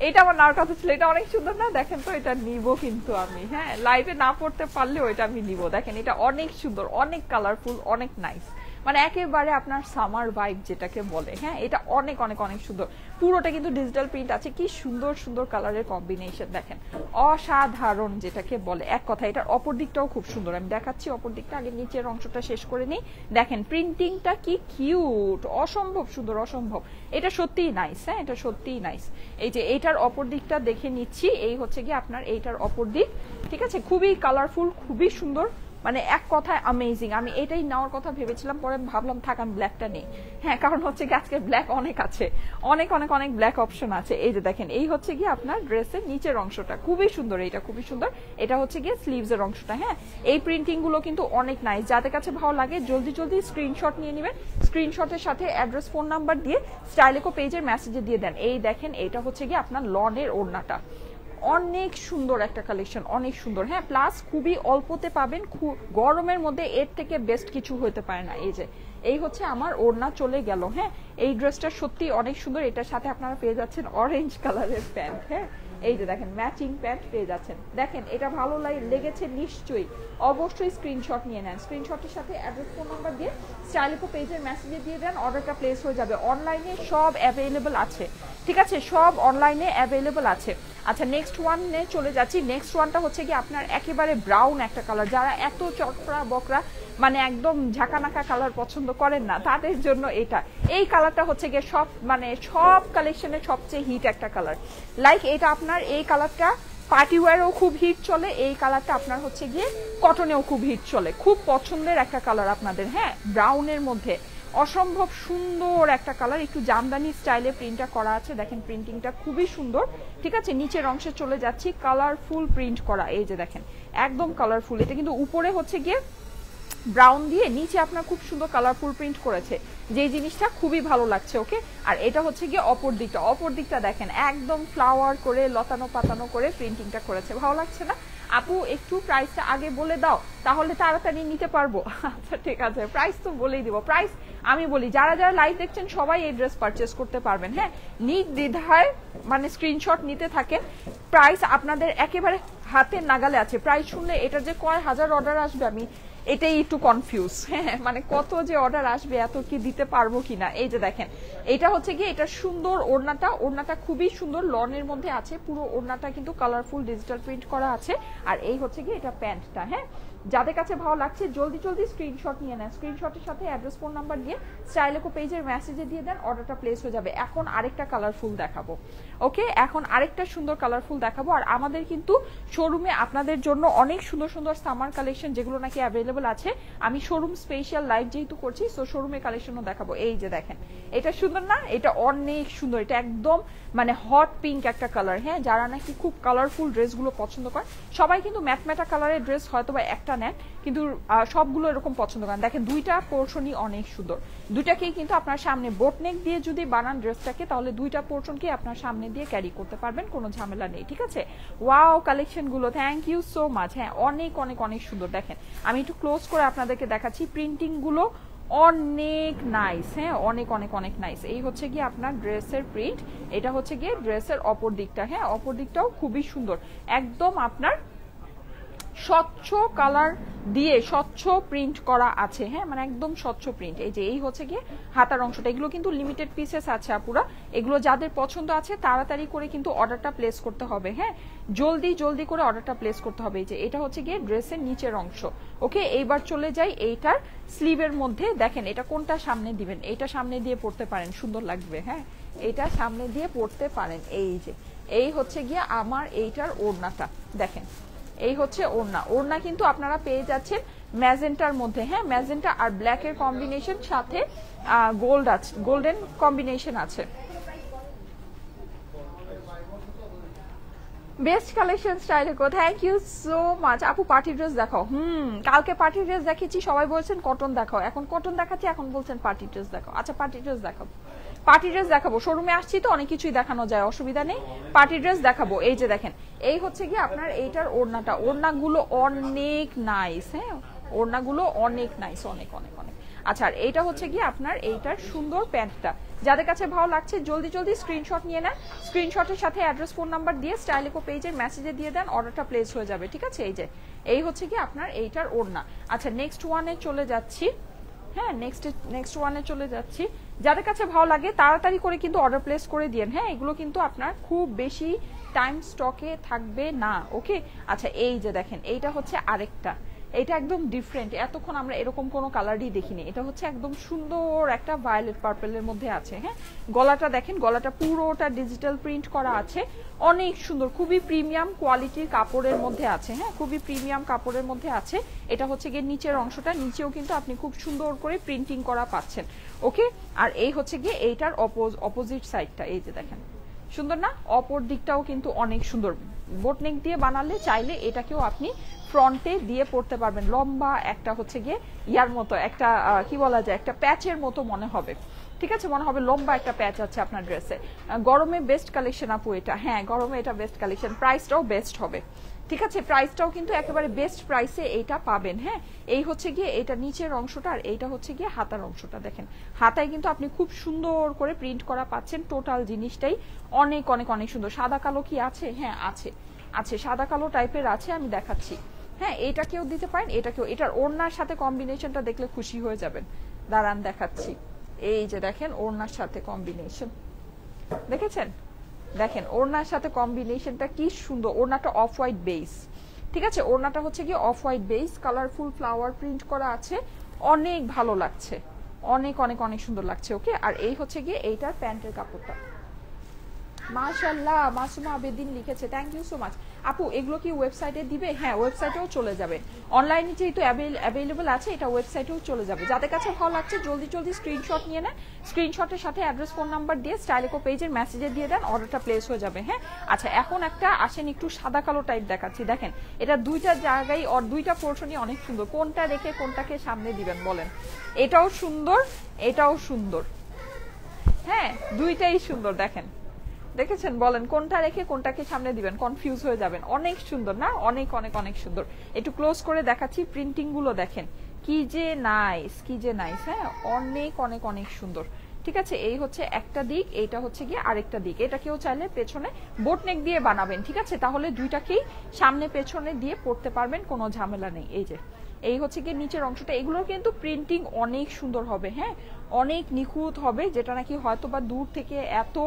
এটা অনেক সুন্দর না, দেখেন তো এটা নিব কিন্তু আমি। হ্যাঁ লাইভে না পড়তে পারলেও এটা আমি নিব, দেখেন এটা অনেক সুন্দর, অনেক কালারফুল, অনেক নাইস, মানে একেবারে আপনার সামার ভাইব যেটাকে বলে। হ্যাঁ এটা অনেক অনেক অনেক সুন্দর, পুরোটা কিন্তু ডিজিটাল প্রিন্ট আছে, কি সুন্দর সুন্দর কালারের কম্বিনেশন দেখেন, অসাধারণ যেটাকে বলে এক কথা। এটার অপর দিকটাও খুব সুন্দর, আমি দেখাচ্ছি অপর দিকটা, আগে নিচের অংশটা শেষ করে নিই। দেখেন প্রিন্টিংটা কি কিউট, অসম্ভব সুন্দর, অসম্ভব, এটা সত্যিই নাইস। হ্যাঁ এটা সত্যিই নাইস। এই যে এইটার অপর দিকটা দেখে নিচ্ছি, এই হচ্ছে কি আপনার এইটার অপর দিক, ঠিক আছে খুবই কালারফুল, খুবই সুন্দর, মানে এক কথায় অ্যামেজিং। আমি এটাই নেওয়ার কথা ভেবেছিলাম, পরে ভাবলাম থাক আমি ব্ল্যাকটা নেই। হ্যাঁ কারণ হচ্ছে কি আজকে ব্ল্যাক অনেক আছে, অনেক অনেক অনেক ব্ল্যাক অপশন আছে। এই যে দেখেন এই হচ্ছে গিয়ে আপনার ড্রেসের নিচের অংশটা খুবই সুন্দর, এটা খুবই সুন্দর, এটা হচ্ছে গিয়ে স্লিভস এর অংশটা। হ্যাঁ এই প্রিন্টিং গুলো কিন্তু অনেক নাইস, যাদের কাছে ভালো লাগে জলদি জলদি স্ক্রিনশট নিয়ে নেবেন, স্ক্রিনশটের সাথে অ্যাড্রেস ফোন নাম্বার দিয়ে স্টাইলেকো পেজের মেসেজে দিয়ে দেন। এই দেখেন এটা হচ্ছে গিয়ে আপনার লনের ওড়নাটা, অনেক সুন্দর একটা কালেকশন, অনেক সুন্দর। হ্যাঁ প্লাস খুবই অল্পতে পাবেন, গরমের মধ্যে এর থেকে বেস্ট কিছু হতে পারে না। এই যে এই হচ্ছে আমার ওড়না চলে গেল। হ্যাঁ, এই ড্রেসটা সত্যি অনেক সুন্দর। এটার সাথে আপনারা পেয়ে যাচ্ছেন অরেঞ্জ কালারের প্যান্ট। হ্যাঁ, এই যে দেখেন ম্যাচিং প্যান্ট পেয়ে যাচ্ছেন। দেখেন এটা ভালো লেগেছে নিশ্চয়ই, অবশ্যই স্ক্রিনশট নিয়ে নেন। স্ক্রিনশটের সাথে অ্যাড্রেস ফোন নাম্বার দিয়ে স্টাইলিকো পেজের মেসেজে দিয়ে দেন, অর্ডারটা প্লেস হয়ে যাবে। অনলাইনে সব অ্যাভেলেবল আছে, ঠিক আছে, সব অনলাইনে অ্যাভেলেবল আছে। আচ্ছা নেক্সট ওয়ানে চলে যাচ্ছি। নেক্সট ওয়ানটা হচ্ছে কি আপনার একেবারে ব্রাউন একটা কালার। যারা এত চটকরা বকরা মানে একদম ঝাঁকানাকা কালার পছন্দ করেন না, তাদের জন্য এটা। এই কালারটা হচ্ছে গিয়ে সব কালেকশনের সবচেয়ে হিট একটা কালার। লাইক এটা আপনার এই কালারটা পার্টি ওয়্যারেও খুব হিট চলে, এই কালারটা আপনার হচ্ছে গিয়ে কটনেও খুব হিট চলে। খুব পছন্দের একটা কালার আপনাদের। হ্যাঁ, ব্রাউনের মধ্যে অসম্ভব সুন্দর একটা কালার, একটু জামদানি স্টাইলে প্রিন্টটা করা আছে। দেখেন প্রিন্টিংটা খুবই সুন্দর, ঠিক আছে। নিচের অংশে চলে যাচ্ছি, কালারফুল প্রিন্ট করা, এই যে দেখেন একদম কালারফুল। এটা কিন্তু উপরে হচ্ছে গিয়ে ব্রাউন দিয়ে, নিচে আপনার খুব সুন্দর কালারফুল প্রিন্ট করেছে, যে জিনিসটা খুবই ভালো লাগছে। ওকে, আর এটা হচ্ছে গিয়ে অপর দিকটা দেখেন একদম ফ্লাওয়ার করে লতানো পাতানো করে প্রিন্টিংটা করেছে। ভালো লাগছে না আপু? একটু প্রাইসটা আগে বলে দাও, তাহলে তাড়াতাড়ি নিতে পারবো। আচ্ছা ঠিক আছে, প্রাইস তো বলেই দিব। প্রাইস আমি বলি, যারা যারা লাইভ দেখছেন সবাই এই ড্রেস পারচেস করতে পারবেন। হ্যাঁ, নির্দ্বিধায় মানে স্ক্রিনশট নিতে থাকেন। প্রাইস আপনাদের একেবারে হাতের নাগালে আছে। প্রাইস শুনলে এটা যে কয় হাজার অর্ডার আসবে আমি এটাই একটু কনফিউজ। হ্যাঁ, মানে কত যে অর্ডার আসবে, এত কি দিতে পারবো কিনা। এই যে দেখেন এটা হচ্ছে কি, এটা সুন্দর ওড়নাটা খুবই সুন্দর, লনের মধ্যে আছে। পুরো ওড়নাটা কিন্তু কালারফুল ডিজিটাল প্রিন্ট করা আছে। আর এই হচ্ছে কি এটা প্যান্টটা। হ্যাঁ, যাদের কাছে ভালো লাগছে জলদি স্ক্রিনশট নিয়ে নেন। স্ক্রিনশটের সাথে অ্যাড্রেস ফোন নাম্বার দিয়ে স্টাইলিকো পেজের মেসেজে দিয়ে দেন, অর্ডারটা প্লেস হয়ে যাবে। এখন আরেকটা কালারফুল দেখাবো। ওকে, এখন আরেকটা সুন্দর কালারফুল দেখাবো। আর আমাদের কিন্তু শোরুমে আপনাদের জন্য অনেক সুন্দর সুন্দর সামার কালেকশন যেগুলো নাকি অ্যাভেলেবল আছে। আমি শোরুম স্পেশাল লাইভ যেহেতু করছি, সো শোরুমের কালেকশনও দেখাবো। এই যে দেখেন এটা সুন্দর না? এটা অনেক সুন্দর, এটা একদম মানে হট পিঙ্ক একটা কালার। হ্যাঁ, যারা নাকি খুব কালারফুল ড্রেসগুলো পছন্দ করে, সবাই কিন্তু ম্যাটম্যাটা কালারের ড্রেস হয়তো বা একটা নেন, কিন্তু সবগুলো এরকম পছন্দ করেন। দেখেন দুইটা পোর্শনই অনেক সুন্দর, দুইটাকেই কিন্তু আপনার সামনে বোটনেক দিয়ে যদি বানান ড্রেসটাকে, তাহলে দুইটা পোর্শনকে আপনার সামনে দিয়ে ক্যারি করতে পারবেন, কোনো ঝামেলা নেই, ঠিক আছে। ওয়াও কালেকশনগুলো, থ্যাংক ইউ সো মাচ। হ্যাঁ, অনেক অনেক অনেক সুন্দর। দেখেন আমি একটু ক্লোজ করে আপনাদেরকে দেখাচ্ছি, প্রিন্টিংগুলো অনেক নাইস। হ্যাঁ, অনেক অনেক অনেক নাইস। এই হচ্ছে গিয়ে আপনার ড্রেসের প্রিন্ট, এটা হচ্ছে গিয়ে ড্রেসের অপর দিকটা। হ্যাঁ, অপর দিকটাও খুবই সুন্দর, একদম আপনার স্বচ্ছ কালার দিয়ে স্বচ্ছ প্রিন্ট করা আছে। হ্যাঁ, মানে একদম স্বচ্ছ প্রিন্ট। এই যে এই হচ্ছে গিয়ে হাতার অংশটা। এগুলো কিন্তু লিমিটেড পিসেস আছে আপুরা, এগুলো যাদের পছন্দ আছে তাড়াতাড়ি করে কিন্তু অর্ডারটা প্লেস করতে হবে। হ্যাঁ, জলদি করে অর্ডারটা প্লেস করতে হবে। এই যে এটা হচ্ছে গিয়ে ড্রেসের নিচের অংশ। ওকে, এইবার চলে যাই এইটার স্লিভের মধ্যে। দেখেন এটা কোনটা সামনে দিবেন, এটা সামনে দিয়ে পড়তে পারেন, সুন্দর লাগবে। হ্যাঁ, এটা সামনে দিয়ে পড়তে পারেন। এই যে এই হচ্ছে গিয়ে আমার এইটার ওড়নাটা। দেখেন এই হচ্ছে ওড়না কিন্তু আপনারা পেয়ে যাচ্ছেন ম্যাজেন্টার মধ্যে। হ্যাঁ, ম্যাজেন্টা আর ব্ল্যাকের কম্বিনেশন, সাথে গোল্ড আছে, গোল্ডেন কম্বিনেশন আছে। বেস্ট কালেকশন স্টাইলিকো, থ্যাংক ইউ সো মাচ। আপু পার্টি ড্রেস দেখাও। কালকে পার্টি ড্রেস দেখিয়েছি, সবাই বলছেন কটন দেখাও, এখন কটন দেখাচ্ছি, এখন বলছেন পার্টি ড্রেস দেখাও। আচ্ছা পার্টি ড্রেস দেখাবো, পার্টি ড্রেস দেখাবো। শোরুমে আসছি তো অনেক কিছুই দেখানো যায়, অসুবিধা নেই। পার্টি ড্রেস দেখাবো। এই যে দেখেন এই হচ্ছে কি আপনার এইটার ওড়নাটা। ওড়নাগুলো অনেক নাইস। হ্যাঁ, ওড়নাগুলো অনেক নাইস, অনেক অনেক অনেক। আচ্ছা, আর এইটা হচ্ছে কি আপনার এইটার সুন্দর প্যান্টটা। যাদের কাছে ভালো লাগছে জলদি স্ক্রিনশট নিয়ে নেন। স্ক্রিনশটের সাথে অ্যাড্রেস ফোন নাম্বার দিয়ে স্টাইলিকো পেজের মেসেজে দিয়ে দেন, অর্ডারটা প্লেস হয়ে যাবে, ঠিক আছে। এই যে এই হচ্ছে কি আপনার এইটার ওড়না। আচ্ছা নেক্সট ওয়ানে চলে যাচ্ছি। হ্যাঁ, নেক্সট ওয়ানে চলে যাচ্ছি। যাদের কাছে ভালো লাগে তাড়াতাড়ি করে কিন্তু অর্ডার প্লেস করে দিয়েন। হ্যাঁ, এগুলো কিন্তু আপনার খুব বেশি টাইম স্টকে থাকবে না। ওকে, আচ্ছা এই যে দেখেন এইটা হচ্ছে আরেকটা, এটা একদম ডিফারেন্ট। এতক্ষণ আমরা এরকম কোনো কালারই দেখিনি। এটা হচ্ছে একদম সুন্দর একটা ভায়োলেট পার্পলের মধ্যে আছে। হ্যাঁ, গলাটা দেখেন, গলাটা পুরোটা ডিজিটাল প্রিন্ট করা আছে, অনেক সুন্দর, খুবই প্রিমিয়াম কোয়ালিটির কাপড়ের মধ্যে আছে। হ্যাঁ, খুবই প্রিমিয়াম কাপড়ের মধ্যে আছে। এটা হচ্ছে গিয়ে নিচের অংশটা, নিচেও কিন্তু আপনি খুব সুন্দর করে প্রিন্টিং করা পাচ্ছেন। ওকে, আর এই হচ্ছে গিয়ে এইটার অপোজিট সাইডটা। এই যে দেখেন সুন্দর না? অপর দিকটাও কিন্তু অনেক সুন্দর। বোটনেক দিয়ে বানালে চাইলে এটাকেও আপনি ফ্রন্টে দিয়ে পড়তে পারবেন। লম্বা একটা হচ্ছে গিয়ে ইয়ার মতো একটা কি বলা যায়, একটা প্যাচের মতো মনে হবে। ঠিক আছে, মনে হবে লম্বা একটা প্যাচ আছে আপনার ড্রেসে। গরমে বেস্ট কালেকশন আপু এটা, হ্যাঁ গরমে এটা বেস্ট কালেকশন, প্রাইসটাও বেস্ট হবে। ঠিক আছে, প্রাইসটাও কিন্তু একেবারে বেস্ট প্রাইসে এইটা পাবেন। হ্যাঁ, এই হচ্ছে গিয়ে এটা নিচের অংশটা, আর এইটা হচ্ছে গিয়ে হাতার অংশটা। দেখেন হাতায় কিন্তু আপনি খুব সুন্দর করে প্রিন্ট করা পাচ্ছেন, টোটাল জিনিসটাই অনেক অনেক অনেক সুন্দর। সাদা কালো কি আছে? হ্যাঁ আছে, আছে সাদা কালো টাইপের আছে, আমি দেখাচ্ছি। হ্যাঁ, এটাকেও দিতে পারেন, এটাকেও। এটার ওড়নার সাথে কম্বিনেশনটা দেখলে খুশি হয়ে যাবেন, দাঁড়ান দেখাচ্ছি। এই যে দেখেন ওড়নার সাথে কম্বিনেশন, দেখেছেন? দেখেন ওড়নার সাথে কম্বিনেশনটা কি সুন্দর। ওড়নাটা অফ হোয়াইট বেস, ঠিক আছে, ওড়নাটা হচ্ছে কি off white base, colourful flower print করা আছে, অনেক ভালো লাগছে, অনেক অনেক অনেক সুন্দর লাগছে। ওকে, আর এই হচ্ছে গিয়ে এইটার প্যান্টের কাপড়টা। মাশাআল্লাহ, মাসুমা আবেদিন লিখেছে, থ্যাংক ইউ সো মাচ। আপু এগুলো কি ওয়েবসাইটে দিবে? হ্যাঁ ওয়েবসাইটেও চলে যাবে, অনলাইনে যেহেতু অ্যাভেলেবল আছে এটা ওয়েবসাইটেও চলে যাবে। যাদের কাছে ভালো লাগছে জলদি জলদি স্ক্রিনশট নিয়ে নেন, স্ক্রিনশটের সাথে অ্যাড্রেস ফোন নাম্বার দিয়ে স্টাইলেকো পেজের মেসেজে দিয়ে দেন, অর্ডারটা প্লেস হয়ে যাবে। হ্যাঁ, আচ্ছা এখন একটা আসেন একটু সাদা কালো টাইপ দেখাচ্ছি। দেখেন এটা দুইটা জায়গায় আর দুইটা পোর্শনই অনেক সুন্দর, কোনটা রেখে কোনটাকে সামনে দিবেন বলেন? এটাও সুন্দর, এটাও সুন্দর, হ্যাঁ দুইটাই সুন্দর। দেখেন দেখেছেন, বলেন কোনটা রেখে কোনটাকে সামনে দিবেন, কনফিউজ হয়ে যাবেন। অনেক সুন্দর না? অনেক অনেক অনেক সুন্দর। একটু ক্লোজ করে দেখাচ্ছি, প্রিন্টিং গুলো দেখেন কি যে নাইস, কি যে নাইস। হ্যাঁ, অনেক অনেক অনেক সুন্দর। ঠিক আছে, এই হচ্ছে একটা দিক, এইটা হচ্ছে গিয়ে আরেকটা দিক। এটাকেও চাইলে পেছনে বোট নেক দিয়ে বানাবেন, ঠিক আছে, তাহলে দুইটাকেই সামনে পেছনে দিয়ে পড়তে পারবেন, কোনো ঝামেলা নেই। এই যে এই হচ্ছে গিয়ে নিচের অংশটা, এগুলোর কিন্তু প্রিন্টিং অনেক সুন্দর হবে। হ্যাঁ, অনেক নিখুঁত হবে, যেটা নাকি হয়তো বা দূর থেকে এত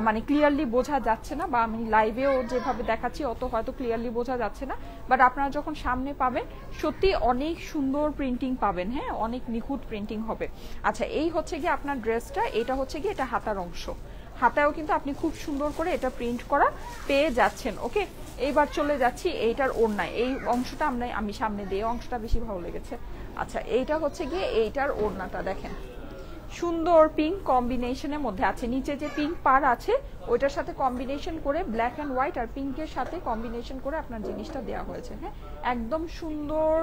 মানে ক্লিয়ারলি বোঝা যাচ্ছে না, বা আমি লাইভেও যেভাবে দেখাচ্ছি অত হয়তো ক্লিয়ারলি বোঝা যাচ্ছে না, বাট আপনারা যখন সামনে পাবেন সত্যি অনেক সুন্দর প্রিন্টিং পাবেন। হ্যাঁ, অনেক নিখুঁত প্রিন্টিং হবে। আচ্ছা এই হচ্ছে গিয়ে আপনার ড্রেসটা, এটা হচ্ছে গিয়ে এটা হাতার অংশ, হাতায়ও কিন্তু আপনি খুব সুন্দর করে এটা প্রিন্ট করা পেয়ে যাচ্ছেন। ওকে, এইবার চলে যাচ্ছি এইটার ওড়নায়, এই অংশটা আমি সামনে দিয়ে, অংশটা বেশি ভালো লেগেছে। আচ্ছা এইটা হচ্ছে গিয়ে এইটার ওড়নাটা, দেখেন সুন্দর পিঙ্ক কম্বিনেশনের মধ্যে আছে, নিচে যে পিঙ্ক পার আছে ওইটার সাথে কম্বিনেশন করে ব্ল্যাক অ্যান্ড হোয়াইট আর পিঙ্কের সাথে কম্বিনেশন করে আপনার জিনিসটা দেওয়া হয়েছে। হ্যাঁ, একদম সুন্দর,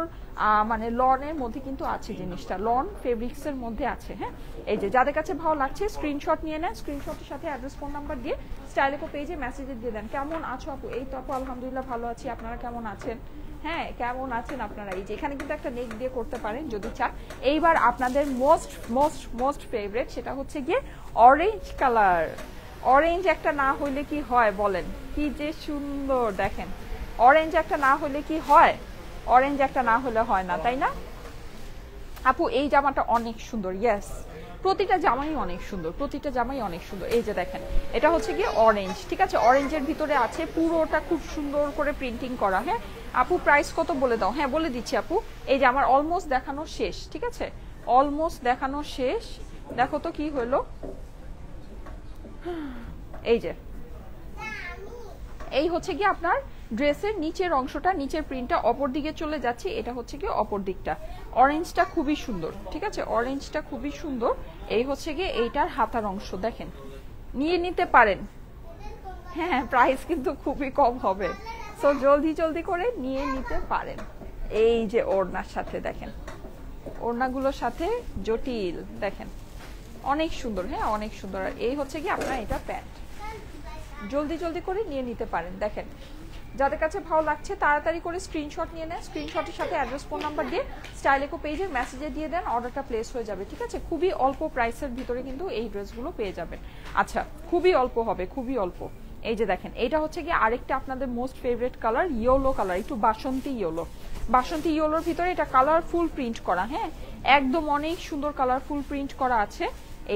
মানে লনের মধ্যে কিন্তু আছে জিনিসটা, লন ফেব্রিক্স এর মধ্যে আছে। হ্যাঁ, এই যে যাদের কাছে ভালো লাগছে স্ক্রিনশট নিয়ে নেন, স্ক্রিনশটের সাথে অ্যাড্রেস ফোন নাম্বার দিয়ে স্টাইলেকো পেজে মেসেজে দিয়ে দেন। কেমন আছো আপু? এই তো আপু আলহামদুলিল্লাহ ভালো আছি, আপনারা কেমন আছেন? হ্যাঁ, কেমন আছেন আপনারা? এই যে এখানে কিন্তু একটা নেক দিয়ে করতে পারেন যদি চান। এইবার আপনাদের মোস্ট মোস্ট মোস্ট ফেভারিট, সেটা হচ্ছে গিয়ে অরেঞ্জ কালার। অরেঞ্জ একটা না হইলে কি হয় বলেন? কি যে সুন্দর, দেখেন অরেঞ্জ একটা না হইলে কি হয়? অরেঞ্জ একটা না হলে হয় না, তাই না আপু? এই জামাটা অনেক সুন্দর, ইয়েস প্রতিটা জামাই অনেক সুন্দর, প্রতিটা জামাই অনেক সুন্দর। এই যে দেখেন এটা হচ্ছে গিয়ে অরেঞ্জ, ঠিক আছে, অরেঞ্জের ভিতরে আছে পুরোটা খুব সুন্দর করে প্রিন্টিং করা। হ্যাঁ আপু প্রাইস কত বলে দাও? হ্যাঁ বলে দিচ্ছি আপু, এই যে আমার অলমোস্ট দেখানো শেষ, ঠিক আছে, অলমোস্ট দেখানো শেষ। দেখো তো কি হলো, এই যে এই হচ্ছে কি আপনার ড্রেসের নিচের অংশটা, নিচের প্রিন্টটা। অপর দিকে চলে যাচ্ছি, এটা হচ্ছে কি অপর দিকটা। অরেঞ্জটা খুবই সুন্দর, ঠিক আছে, অরেঞ্জটা খুবই সুন্দর। এই হচ্ছে গিয়ে এইটার হাতার অংশ, দেখেন নিয়ে নিতে পারেন। হ্যাঁ, প্রাইস কিন্তু খুবই কম হবে, সো জলদি জলদি করে নিয়ে নিতে পারেন। এই যে ওড়নার সাথে দেখেন, ওড়নাগুলোর সাথে জটিল, দেখেন অনেক সুন্দর। হ্যাঁ অনেক সুন্দর। আর এই হচ্ছে কি আপনার এটা প্যান্ট, জলদি জলদি করে নিয়ে নিতে পারেন। দেখেন যাদের কাছে ভালো লাগছে তাড়াতাড়ি করে স্ক্রিনশট নিয়ে নেন, স্ক্রিনশটের সাথে অ্যাড্রেস ফোন নাম্বার দিয়ে স্টাইলেকো পেজের মেসেজে দিয়ে দেন, অর্ডারটা প্লেস হয়ে যাবে। ঠিক আছে, খুবই অল্প প্রাইসের ভিতরে কিন্তু এই ড্রেসগুলো পেয়ে যাবেন। আচ্ছা খুবই অল্প হবে, খুবই অল্প। এই যে দেখেন এটা হচ্ছে কি আরেকটা আপনাদের most favourite colour, yellow colour, একটু বাসন্তী ইয়েলো। বাসন্তী ইয়েলোর ভিতরে এটা কালারফুল প্রিন্ট করা। হ্যাঁ একদম অনেক সুন্দর কালারফুল প্রিন্ট করা আছে।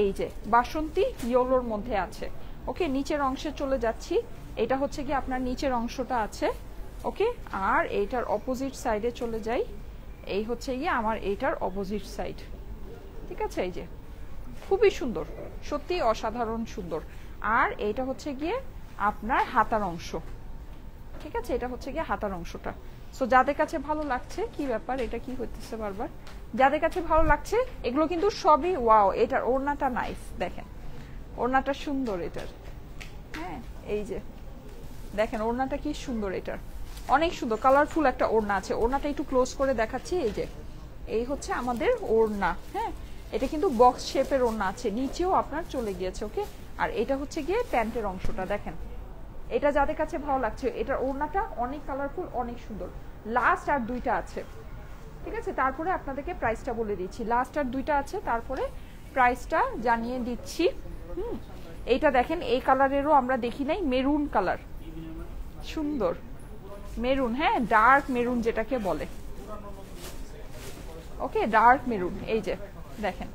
এই যে বাসন্তী ইয়েলোর মধ্যে আছে। ওকে, নিচের অংশে চলে যাচ্ছি, এটা হচ্ছে কি আপনার নিচের অংশটা আছে। ওকে, আর এইটার অপোজিট সাইডে চলে যাই, এই হচ্ছে গিয়ে আমার এইটার অপোজিট সাইড। ঠিক আছে, এই যে খুবই সুন্দর, সত্যি অসাধারণ সুন্দর। আর এইটা হচ্ছে গিয়ে আপনার হাতার অংশ। ঠিক আছে, এটা হচ্ছে গিয়ে হাতার অংশটা। সো যাদের কাছে ভালো লাগছে, কি ব্যাপার এটা কি হইতেছে বারবার, যাদের কাছে ভালো লাগছে এগুলো কিন্তু সবই ওয়াও। এটার ওড়নাটা নাইস, দেখেন ওড়নাটা সুন্দর এটার। হ্যাঁ এই যে দেখেন ওড়নাটা কি সুন্দর, এটার অনেক সুন্দর কালারফুল একটা ওড়না আছে। ওড়নাটা একটু ক্লোজ করে দেখাচ্ছি, এই যে এই হচ্ছে আমাদের ওড়না। হ্যাঁ এটা কিন্তু বক্স শেপের ওড়না আছে, নিচেও আপনার চলে গিয়েছে। ওকে, আর এটা হচ্ছে গিয়ে প্যান্টের অংশটা দেখেন। এটা যাদের কাছে ভালো লাগছে, এটার ওড়নাটা অনেক কালারফুল, অনেক সুন্দর। লাস্ট আর দুইটা আছে, ঠিক আছে? তারপরে আপনাদেরকে প্রাইসটা বলে দিচ্ছি। লাস্ট আর দুইটা আছে, তারপরে প্রাইসটা জানিয়ে দিচ্ছি। এইটা দেখেন, এই কালারেরও আমরা দেখি নাই, মেরুন কালার, সুন্দর মেরুন, হ্যাঁ ডার্ক মেরুন যেটাকে বলে। ওকে, ডার্ক মেরুন, এই যে দেখেন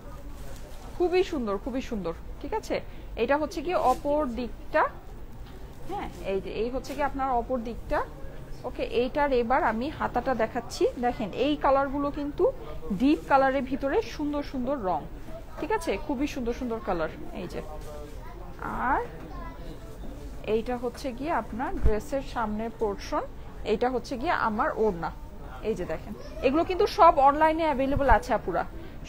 খুবই সুন্দর, খুবই সুন্দর, ঠিক আছে? এটা হচ্ছে কি অপর দিকটা, হ্যাঁ এই যে এই হচ্ছে কি আপনার অপর দিকটা। ওকে, এইটার এবার আমি হাতাটা দেখাচ্ছি। দেখেন এই কালারগুলো কিন্তু ডিপ কালারের ভিতরে সুন্দর সুন্দর রং, ঠিক আছে? খুবই সুন্দর সুন্দর কালার, এই যে। আর এইটা হচ্ছে গিয়ে আপনার ড্রেসের সামনের পোর্শন, এইটা হচ্ছে গিয়ে আমার ওড়না, এই যে দেখেন। এগুলো কিন্তু সব অনলাইনে অ্যাভেলেবল আছে আপুরা,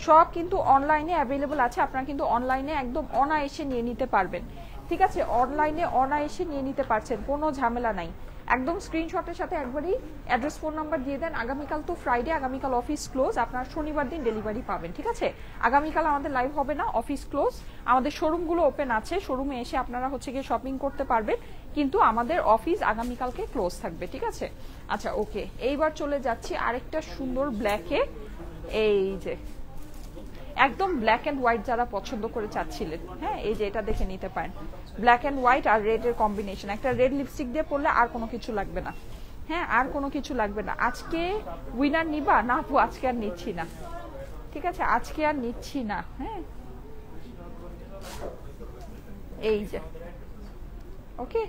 সব কিন্তু অনলাইনে অ্যাভেলেবল আছে। আপনারা কিন্তু অনলাইনে একদম অনায়াসে নিয়ে নিতে পারবেন, ঠিক আছে? অনলাইনে অনায়াসে নিয়ে নিতে পারছেন, কোনো ঝামেলা নাই। একদম স্ক্রিনশটের সাথে একবারই অ্যাড্রেস ফোন নাম্বার দিয়ে দেন। আগামীকাল তো ফ্রাইডে, আগামীকাল অফিস ক্লোজ, আপনার শনিবার দিন ডেলিভারি পাবেন, ঠিক আছে? আগামীকাল আমাদের লাইভ হবে না, অফিস ক্লোজ। আমাদের শোরুমগুলো ওপেন আছে, শোরুমে এসে আপনারা হচ্ছে গিয়ে শপিং করতে পারবেন, কিন্তু আমাদের অফিস আগামীকালকে ক্লোজ থাকবে, ঠিক আছে? আচ্ছা ওকে, এইবার চলে যাচ্ছি আরেকটা সুন্দর ব্ল্যাকে। এই যে একদম ব্ল্যাক অ্যান্ড হোয়াইট যারা পছন্দ করে চাচ্ছিলেন, হ্যাঁ এই যে এটা দেখে নিতে পারেন। ব্ল্যাক অ্যান্ড হোয়াইট আর রেডের কম্বিনেশন, একটা রেড লিপস্টিক দিয়ে পরলে আর কোনো কিছু লাগবে না, হ্যাঁ আর কোনো কিছু লাগবে না। আজকে উইনার নিবা না আপু? আজকে আর নিচ্ছি না, ঠিক আছে? আজকে আর নিচ্ছি না, হ্যাঁ এই যে। ওকে,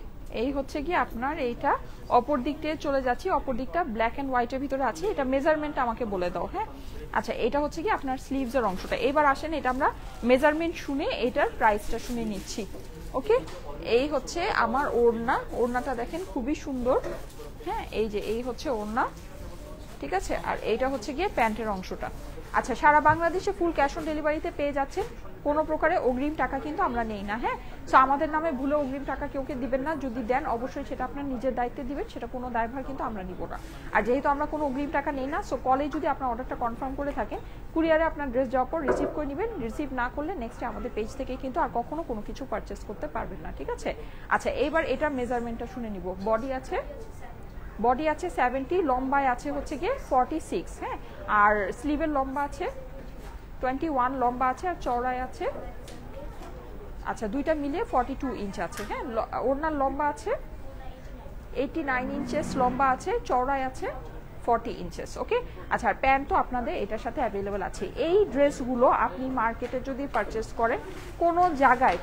এই হচ্ছে কি আপনার এইটা। অপর দিক দিয়ে চলে যাচ্ছি, অপর দিকটা ব্ল্যাক এন্ড হোয়াইটের ভিতরে আছে। এটা মেজারমেন্ট আমাকে বলে দাও, হ্যাঁ? আচ্ছা, এটা হচ্ছে কি আপনার স্লিভস এর অংশটা। এবার আসেন, এটা আমরা মেজারমেন্ট শুনে এটার প্রাইসটা শুনে নিচ্ছি। ওকে, এই হচ্ছে আমার ওড়না, ওড়নাটা দেখেন খুবই সুন্দর, হ্যাঁ এই যে এই হচ্ছে ওড়না, ঠিক আছে? আর এইটা হচ্ছে গিয়ে প্যান্টের অংশটা। আচ্ছা, সারা বাংলাদেশে ফুল ক্যাশ অন ডেলিভারিতে পেয়ে যাচ্ছে, কোনো প্রকারে অগ্রিম টাকা কিন্তু আমরা নেই না, হ্যাঁ? সো আমাদের নামে ভুলে অগ্রিম টাকা কেউকে দিবেন না, যদি দেন অবশ্যই সেটা আপনার নিজের দায়িত্বে দিবেন, সেটা কোনো দায়ভার কিন্তু আমরা নিব না। আর যেহেতু আমরা কোনো অগ্রিম টাকা নেই না, সো কলে যদি আপনার অর্ডারটা কনফার্ম করে থাকেন, কুরিয়ারে আপনার ড্রেস যাওয়ার পর রিসিভ করে নেবেন। রিসিভ না করলে নেক্সটে আমাদের পেজ থেকে কিন্তু আর কখনো কোনো কিছু পারচেস করতে পারবেন না, ঠিক আছে? আচ্ছা, এইবার এটা মেজারমেন্টটা শুনে নিব। বডি আছে 70, লম্বায় আছে হচ্ছে গিয়ে 46, হ্যাঁ? আর স্লিভের লম্বা আছে 21, লম্বা আছে, আর চওড়ায় আছে, আচ্ছা দুইটা মিলিয়ে 42 ইঞ্চ আছে, হ্যাঁ? ওড়নার লম্বা আছে 89 ইঞ্চেস, লম্বা আছে, চওড়ায় আছে 40 ইঞ্চেস। ওকে, আচ্ছা, আর প্যান্ট তো আপনাদের এটার সাথে অ্যাভেলেবেল আছে। এই ড্রেসগুলো আপনি মার্কেটে যদি পারচেস করেন, কোনো জায়গায়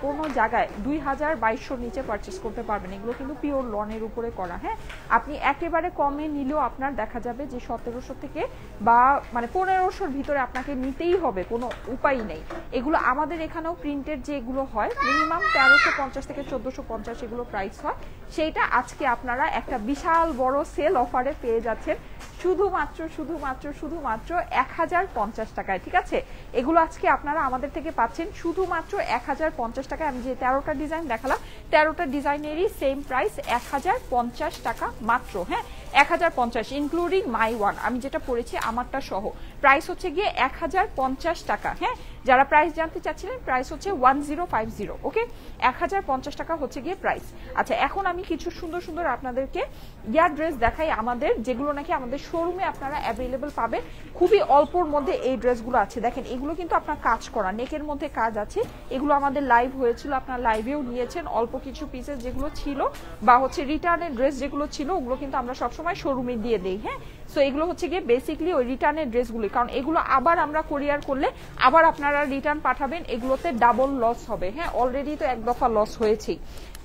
2000-2200 নিচে পারচেস করতে পারবেন। এগুলো কিন্তু পিওর লনের উপরে করা, হ্যাঁ? আপনি একেবারে কমে নিলেও আপনার দেখা যাবে যে 1700 থেকে বা মানে 1500-র ভিতরে আপনাকে নিতেই হবে, কোনো উপায় নেই। এগুলো আমাদের এখানেও প্রিন্টেড যেগুলো হয় মিনিমাম 1350 থেকে 1450 এগুলো প্রাইস হয়। সেইটা আজকে আপনারা একটা বিশাল বড় সেল অফারে পেয়ে যাচ্ছেন শুধুমাত্র 1050 টাকায়, ঠিক আছে? এগুলো আজকে আপনারা আমাদের থেকে পাচ্ছেন শুধুমাত্র 1050 টাকায়। আমি যে 13টা ডিজাইন দেখালাম, 13টা ডিজাইনেরই সেম প্রাইস 1050 টাকা মাত্র, হ্যাঁ? 1050 ইনক্লুডিং মাই ওয়ান, আমি যেটা পড়েছি আমারটা সহ প্রাইস হচ্ছে গিয়ে 1050 টাকা, হ্যাঁ? যারা প্রাইস জানতে চাচ্ছিলেন, প্রাইস হচ্ছে 1050। ওকে, 1050 টাকা হচ্ছে গিয়ে প্রাইস। আচ্ছা, এখন আমি কিছু সুন্দর সুন্দর আপনাদেরকে ইয়ার ড্রেস দেখাই আমাদের, যেগুলো নাকি আমাদের শোরুমে আপনারা অ্যাভেলেবেল পাবেন। খুবই অল্পর মধ্যে এই ড্রেসগুলো আছে, দেখেন এগুলো কিন্তু আপনার কাজ করা, নেকের মধ্যে কাজ আছে। এগুলো আমাদের লাইভ হয়েছিল, আপনারা লাইভেও নিয়েছেন। অল্প কিছু পিসেস যেগুলো ছিল বা হচ্ছে রিটার্নের ড্রেস যেগুলো ছিল, ওগুলো কিন্তু আমরা সবসময় শোরুমে দিয়ে দিই, হ্যাঁ? সো এগুলো হচ্ছে গিয়ে বেসিকলি ওই রিটার্নের ড্রেসগুলি, কারণ এগুলো আবার আমরা কোরিয়ার করলে আবার আপনারা রিটার্ন পাঠাবেন, এগুলোতে ডাবল লস হবে, হ্যাঁ? অলরেডি তো এক দফা লস হয়েছেই।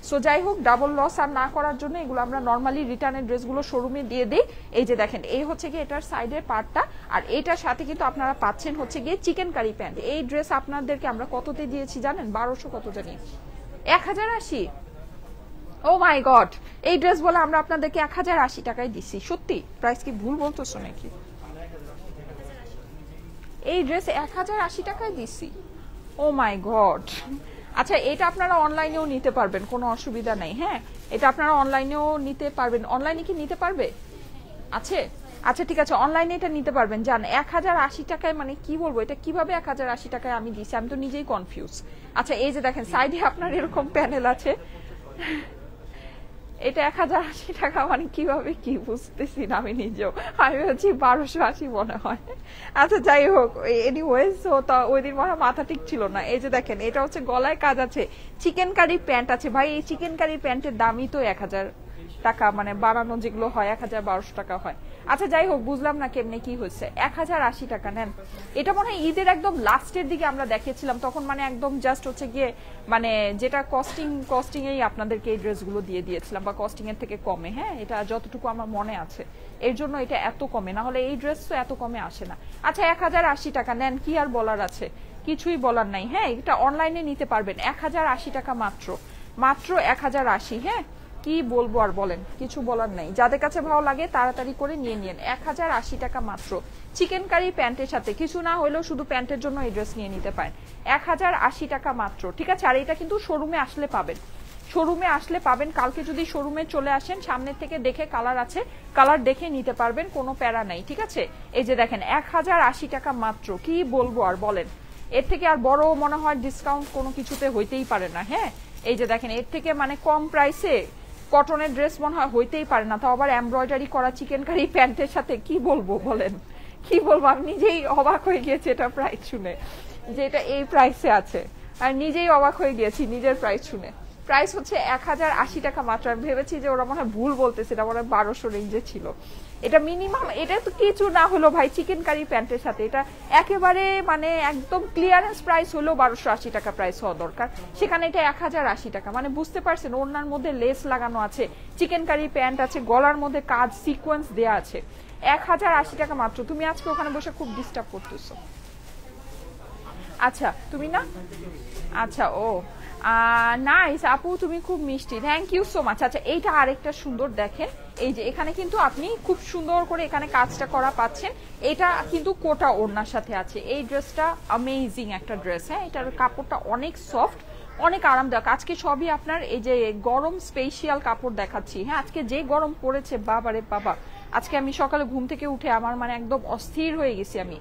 সো যাই হোক, ডাবল লস আর না করার জন্য এগুলো আমরা নর্মালি রিটার্নের ড্রেসগুলো শোরুমে দিয়ে দিই। এই যে দেখেন, এই হচ্ছে গিয়ে এটার সাইডের পার্টটা, আর এটার সাথে কিন্তু আপনারা পাচ্ছেন হচ্ছে গিয়ে চিকেন কারি প্যান্ট। এই ড্রেস আপনাদেরকে আমরা কততে দিয়েছি জানেন? 1200 কত জানি, 1080। ও মাই গড, এই ড্রেস বলে আমরা আপনাদেরকে 1080 টাকায় দিচ্ছি। সত্যি প্রাইস কি ভুল বলতেছো নাকি? এই ড্রেস 1080 টাকায় দিচ্ছি, ও মাই গড। আচ্ছা, এটা আপনারা অনলাইনেও নিতে পারবেন, কোনো অসুবিধা নেই, হ্যাঁ? এটা আপনারা অনলাইনেও নিতে পারবেন। অনলাইনে কি নিতে পারবে? আছে আচ্ছা ঠিক আছে, অনলাইনে এটা নিতে পারবেন। জান 1080 টাকায়, মানে কি বলবো, এটা কিভাবে 1080 টাকায় আমি দিছি, আমি তো নিজেই কনফিউজ। আচ্ছা এই যে দেখেন সাইডে আপনার এরকম প্যানেল আছে, এটা 1080 টাকা মানে কিভাবে কি বুঝতেছি না আমি নিজেও, আমি হচ্ছি 1280 মনে হয়। আচ্ছা যাই হোক, এনিওয়েজ তো ওই দিন মনে হয় মাথা ঠিক ছিল না। এই যে দেখেন এটা হচ্ছে গলায় কাজ আছে, চিকেন কারি প্যান্ট আছে ভাই। এই চিকেন কারি প্যান্টের দামই তো 1000 টাকা, মানে বানানো যেগুলো হয় 1012 টাকা হয়। আচ্ছা যাই হোক, বুঝলাম না কেমনে কি হয়েছে। 1080 টাকা নেন। এটা মনে হয় ঈদের একদম লাস্টের দিকে আমরা দেখিয়েছিলাম, তখন মানে একদম জাস্ট হচ্ছে গিয়ে মানে যেটা কস্টিং এই আপনাদেরকে এই ড্রেসগুলো দিয়ে দিয়েছিলাম, বা কস্টিং এর থেকে কমে। হ্যাঁ এটা যতটুকু আমার মনে আছে, এর জন্য এটা এত কমে, না হলে এই ড্রেস তো এত কমে আসে না। আচ্ছা 1080 টাকা নেন, কি আর বলার আছে, কিছুই বলার নাই। হ্যাঁ এটা অনলাইনে নিতে পারবেন 1080 টাকা মাত্র, মাত্র 1080। হ্যাঁ কি বলবো আর বলেন, কিছু বলার নাই। যাদের কাছে ভালো লাগে তাড়াতাড়ি করে নিয়ে নিন, 1080 টাকা মাত্র। চিকেন কারি প্যান্টের সাথে, কিছু না হলেও শুধু প্যান্টের জন্য এই ড্রেস নিয়ে নিতে পারেন, 1080 টাকা মাত্র। ঠিক আছে, আর এটা কিন্তু শোরুমে আসলে পাবেন, শোরুমে আসলে পাবেন। কালকে যদি শোরুমে চলে আসেন, সামনের থেকে দেখে কালার আছে, কালার দেখে নিতে পারবেন, কোনো প্যারা নাই। ঠিক আছে, এই যে দেখেন 1080 টাকা মাত্র, কি বলবো আর বলেন, এর থেকে আর বড় মনে হয় ডিসকাউন্ট কোনো কিছুতে হইতেই পারে না। হ্যাঁ এই যে দেখেন এর থেকে মানে কম প্রাইসে কটনের ড্রেস মনে হয় হইতেই পারে না, তাও আবার এমব্রয়ডারি করা চিকেন কারি প্যান্টের সাথে, কি বলবো বলেন, কি বলবো। আমি নিজেই অবাক হয়ে গিয়েছি এটা প্রাইস শুনে, যে এটা এই প্রাইসে আছে, আর নিজেই অবাক হয়ে গিয়েছি নিজের প্রাইস শুনে। প্রাইস হচ্ছে 1080 টাকা মাত্র। আমি ভেবেছি যে ওরা মনে হয় ভুল বলতেছে, এটা মনে হয় 1200 রেঞ্জে ছিল। এটা মিনিমাম, এটা তো কিছু না হলো ভাই চিকেন কারি প্যান্টের সাথে, এটা একেবারে মানে একদম ক্লিয়ারেন্স প্রাইস হলো 1280 টাকা প্রাইস হওয়া দরকার, সেখানে এটা 1080 টাকা। মানে বুঝতে পারছেন, ওড়নার মধ্যে লেস লাগানো আছে, চিকেন কারি প্যান্ট আছে, গলার মধ্যে কাজ সিকোয়েন্স দেয়া আছে, 1080 টাকা মাত্র। তুমি আজকে ওখানে বসে খুব ডিস্টার্ব করতেছো। আচ্ছা তুমি না, আচ্ছা ও নাইস আপু, তুমি খুব মিষ্টি, থ্যাংক ইউ সো মাচ। আচ্ছা এইটা আরেকটা সুন্দর, দেখেন এই যে এখানে কিন্তু আপনি খুব সুন্দর করে এখানে কাজটা করা পাচ্ছেন। এটা কিন্তু কোটা ওড়নার সাথে আছে। এই ড্রেসটা অ্যামেজিং একটা ড্রেস। হ্যাঁ এটার কাপড়টা অনেক সফট, অনেক আরামদায়ক। আজকে সবই আপনার এই যে গরম স্পেশাল কাপড় দেখাচ্ছি। হ্যাঁ আজকে যে গরম পড়েছে বাবারে বাবা, আজকে আমি সকালে ঘুম থেকে উঠে আমার মানে একদম অস্থির হয়ে গেছি আমি,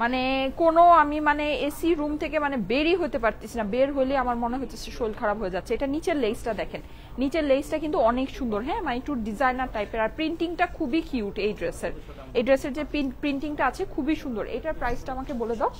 মানে কোনো আমি মানে এসি রুম থেকে মানে বেরই হতে পারতেছি না, বের হলে আমার মনে হচ্ছে শরীর খারাপ হয়ে যাচ্ছে। এটা নিচের লেসটা দেখেন, নিচের লেসটা কিন্তু অনেক সুন্দর। হ্যাঁ মানে একটু ডিজাইনার টাইপের, আর প্রিন্টিংটা খুবই কিউট এই ড্রেসের। এই ড্রেসের যে প্রিন্টিংটা আছে খুবই সুন্দর। এটার প্রাইসটা আমাকে বলে দাও।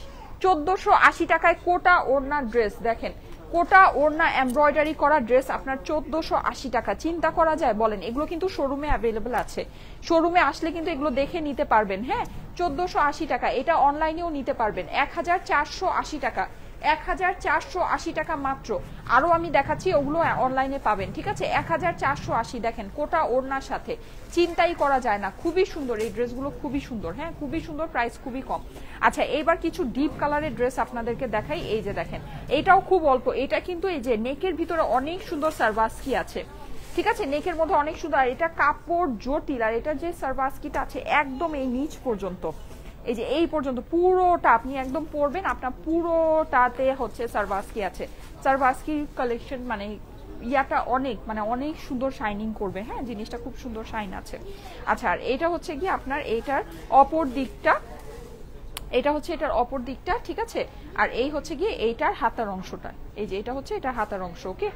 1480 টাকায় কোটা ওড়না ড্রেস, দেখেন কোটা ওড়না এমব্রয়ডারি করা ড্রেস আপনার 1480 টাকা। চিন্তা করা যায় বলেন? এগুলো কিন্তু শোরুমে অ্যাভেলেবল আছে, শোরুমে আসলে কিন্তু এগুলো দেখে নিতে পারবেন। হ্যাঁ 1480 টাকা। এটা অনলাইনেও নিতে পারবেন 1480 টাকা, 1480 টাকা মাত্র। আরো আমি দেখাচ্ছি, ওগুলো অনলাইনে পাবেন। ঠিক আছে 1480। দেখেন কোটা ওড়নার সাথে, চিন্তাই করা যায় না, খুবই সুন্দর এই ড্রেসগুলো, খুবই সুন্দর। হ্যাঁ খুবই সুন্দর, প্রাইস খুবই কম। আচ্ছা এইবার কিছু ডিপ কালারের ড্রেস আপনাদেরকে দেখাই। এই যে দেখেন এটাও খুব অল্প, এটা কিন্তু এই যে নেকের ভিতরে অনেক সুন্দর সারবাস্কি আছে। ঠিক আছে নেকের মধ্যে অনেক সুন্দর, আর এটা কাপড় জটিল, আর এটা যে সারবাস্কিটা আছে একদম এই নিচ পর্যন্ত, এই যে এই পর্যন্ত পুরোটা আপনি একদম পরবেন, আপনার পুরোটাতে হচ্ছে সারবাস্কি আছে। সারবাস্কি কালেকশন মানে ইয়াটা অনেক মানে অনেক সুন্দর শাইনিং করবে। হ্যাঁ জিনিসটা খুব সুন্দর শাইন আছে। আচ্ছা আর এটা হচ্ছে কি আপনার এইটার অপর দিকটা, এটা হচ্ছে এটার অপর দিকটা। ঠিক আছে আর এই হচ্ছে গিয়ে এইটার হাতার অংশটা, এই যে এটা হচ্ছে এটা হাতার অংশ। ওকে